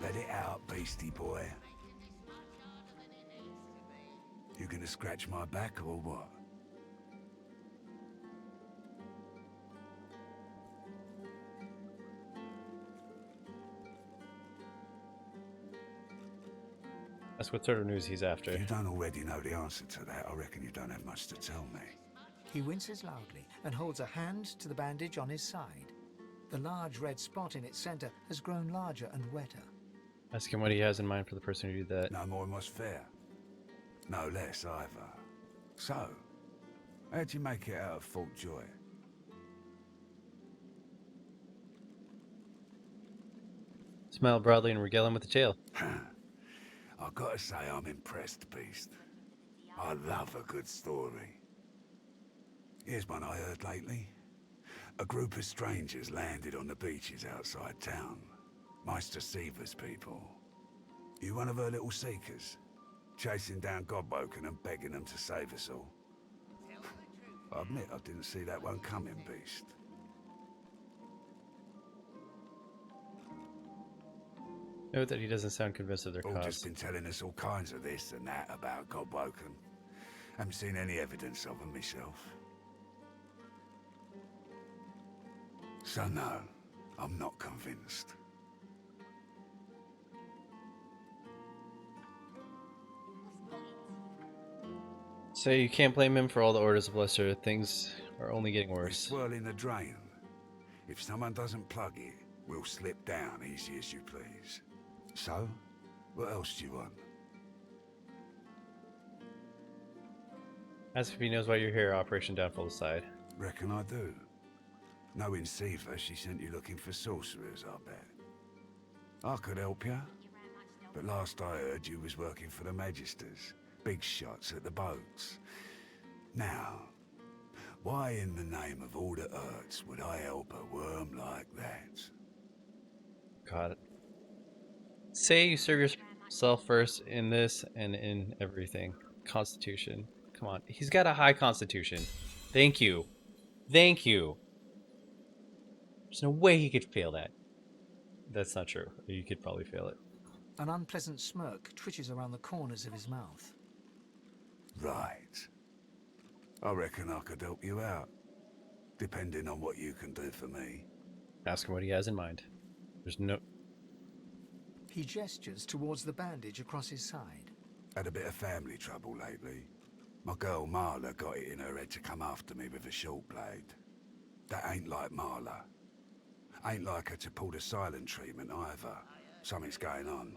Let it out, beastie boy. You gonna scratch my back or what? That's what sort of news he's after. If you don't already know the answer to that, I reckon you don't have much to tell me. He winces loudly and holds a hand to the bandage on his side. The large red spot in its center has grown larger and wetter. Ask him what he has in mind for the person who did that. No more than what's fair. No less either. So, how'd you make it out of Fort Joy? Smile broadly and regale him with the tale. I've got to say I'm impressed, Beast. I love a good story. Here's one I heard lately. A group of strangers landed on the beaches outside town. Meister Seaver's people. You one of her little seekers? Chasing down Godwoken and begging them to save us all. I admit I didn't see that one coming, Beast. Note that he doesn't sound convinced of their All cause. just been telling us all kinds of this and that about Godwoken. Haven't seen any evidence of them myself. So no, I'm not convinced. So you can't blame him for all the orders of Lester. Things are only getting worse. Swirling the drain. If someone doesn't plug it, we'll slip down easy as you please. So, what else do you want? Ask if he knows why you're here, Operation Downfall aside. Reckon I do. Knowing Siva, she sent you looking for sorcerers, I bet. I could help you, but last I heard you was working for the Magisters. Big shots at the boats. Now, why in the name of all the Earths would I help a worm like that? Got it. Say you serve yourself first in this and in everything. Constitution. Come on. He's got a high constitution. Thank you. Thank you. There's no way he could fail that. That's not true. You could probably fail it. An unpleasant smirk twitches around the corners of his mouth. Right. I reckon I could help you out. Depending on what you can do for me. Ask him what he has in mind. There's no... He gestures towards the bandage across his side. Had a bit of family trouble lately. My girl Marla got it in her head to come after me with a short blade. That ain't like Marla. Ain't like her to pull the silent treatment either. Something's going on.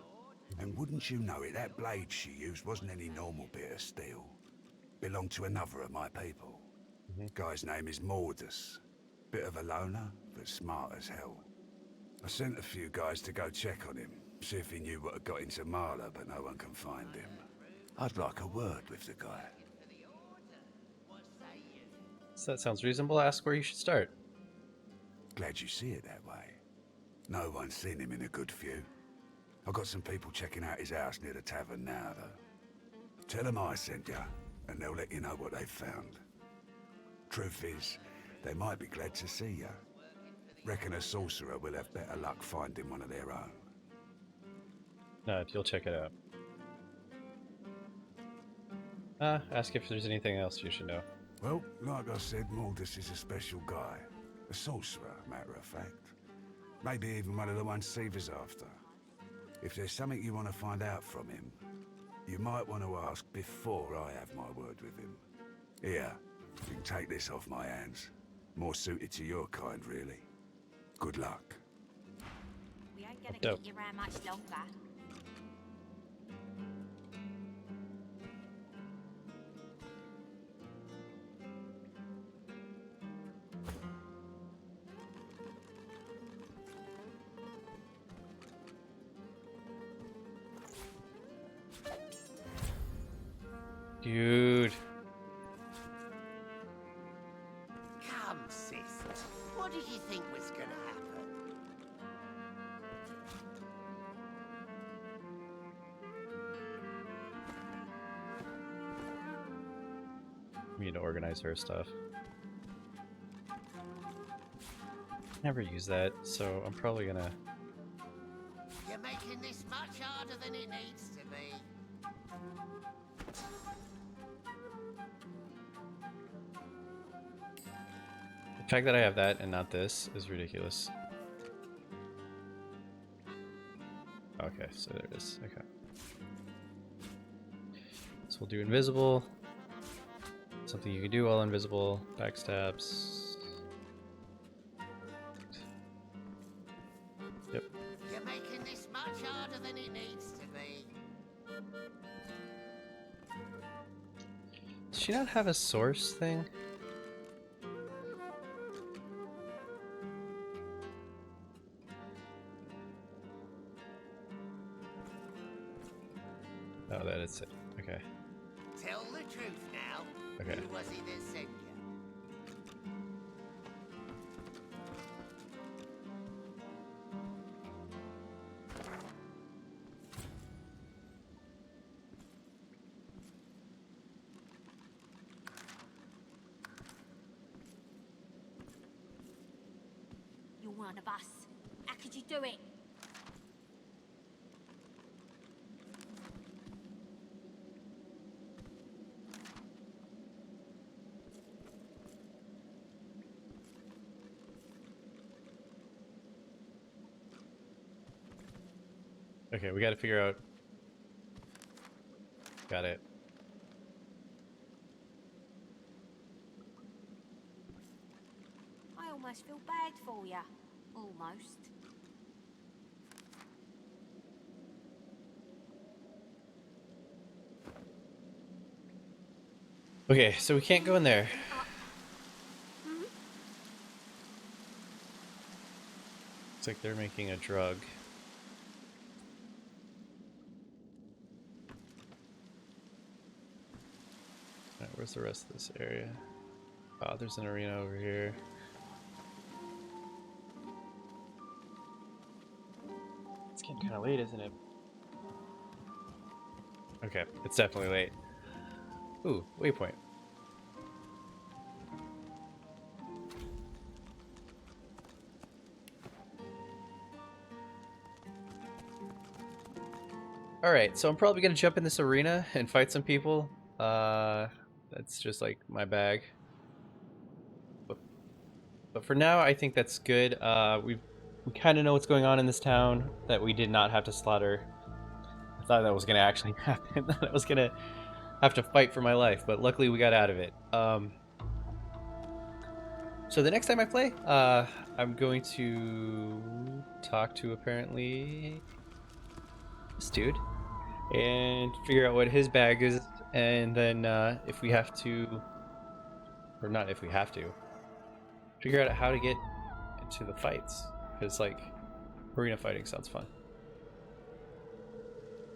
And wouldn't you know it, that blade she used wasn't any normal bit of steel. Belonged to another of my people. Guy's name is Mordus. Bit of a loner, but smart as hell. I sent a few guys to go check on him, see if he knew what had got into Marla, but no one can find him. I'd like a word with the guy. So that sounds reasonable. Ask where you should start. Glad you see it that way. No one's seen him in a good few. I've got some people checking out his house near the tavern now, though. Tell them I sent you, and they'll let you know what they've found. Truth is, they might be glad to see you. Reckon a sorcerer will have better luck finding one of their own. No, you'll check it out. Ask if there's anything else you should know. Well, like I said, Mordus is a special guy. A sorcerer, matter of fact. Maybe even one of the ones Seaver's after. If there's something you want to find out from him, you might want to ask before I have my word with him. Here, you can take this off my hands. More suited to your kind, really. Good luck. We ain't gonna Dope. keep you around much longer. Dude. Come, sis. What did you think was gonna happen? We need to organize her stuff. Never use that, so I'm probably gonna... You're making this much harder than it needs to be. The fact that I have that and not this is ridiculous. Okay, so there it is. Okay. So we'll do invisible. Something you can do while invisible. Backstabs. Yep. You're making this much harder than it needs to be. Does she not have a source thing? Oh, that is it. Okay. Tell the truth now. Okay. Who was it that sent you? You're one of us. How could you do it? Okay, we gotta figure out. Got it. I almost feel bad for you. Almost. Okay, so we can't go in there. Looks like they're making a drug. Alright, where's the rest of this area? Oh, there's an arena over here. It's getting kind of late, isn't it? Okay, it's definitely late. Ooh, waypoint. Alright, so I'm probably gonna jump in this arena and fight some people. That's just like my bag. But for now, I think that's good. We kind of know what's going on in this town that we did not have to slaughter. I thought that was gonna actually happen. I thought I was gonna have to fight for my life, but luckily we got out of it. So the next time I play, I'm going to talk to apparently this dude and figure out what his bag is, and then if we have to, or not if we have to, figure out how to get into the fights, because like arena fighting sounds fun.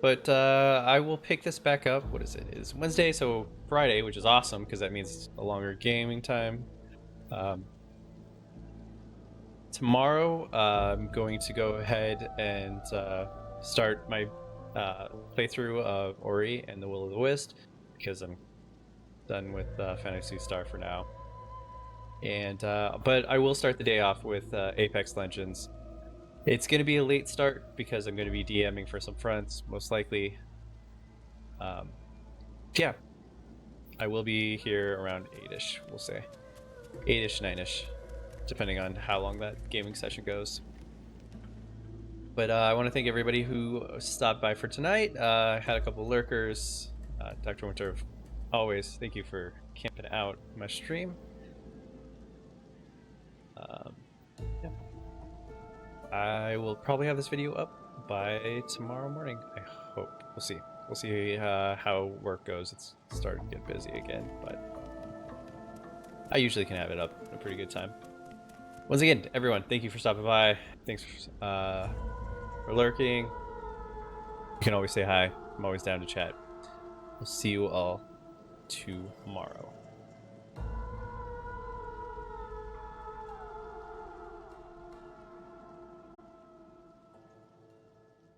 But I will pick this back up. What is it? It's Wednesday, so Friday, which is awesome because that means a longer gaming time. Tomorrow, I'm going to go ahead and start my playthrough of Ori and the Will of the Wisp because I'm done with Fantasy Star for now. And but I will start the day off with Apex Legends. It's going to be a late start because I'm going to be DMing for some friends, most likely. Yeah, I will be here around 8-ish, we'll say. 8-ish, 9-ish, depending on how long that gaming session goes. But I want to thank everybody who stopped by for tonight. Had a couple lurkers. Dr. Winter, always thank you for camping out my stream. Yeah. I will probably have this video up by tomorrow morning, I hope. We'll see. We'll see how work goes. It's starting to get busy again, but I usually can have it up in a pretty good time. Once again, everyone, thank you for stopping by. Thanks for lurking. You can always say hi. I'm always down to chat. We'll see you all tomorrow.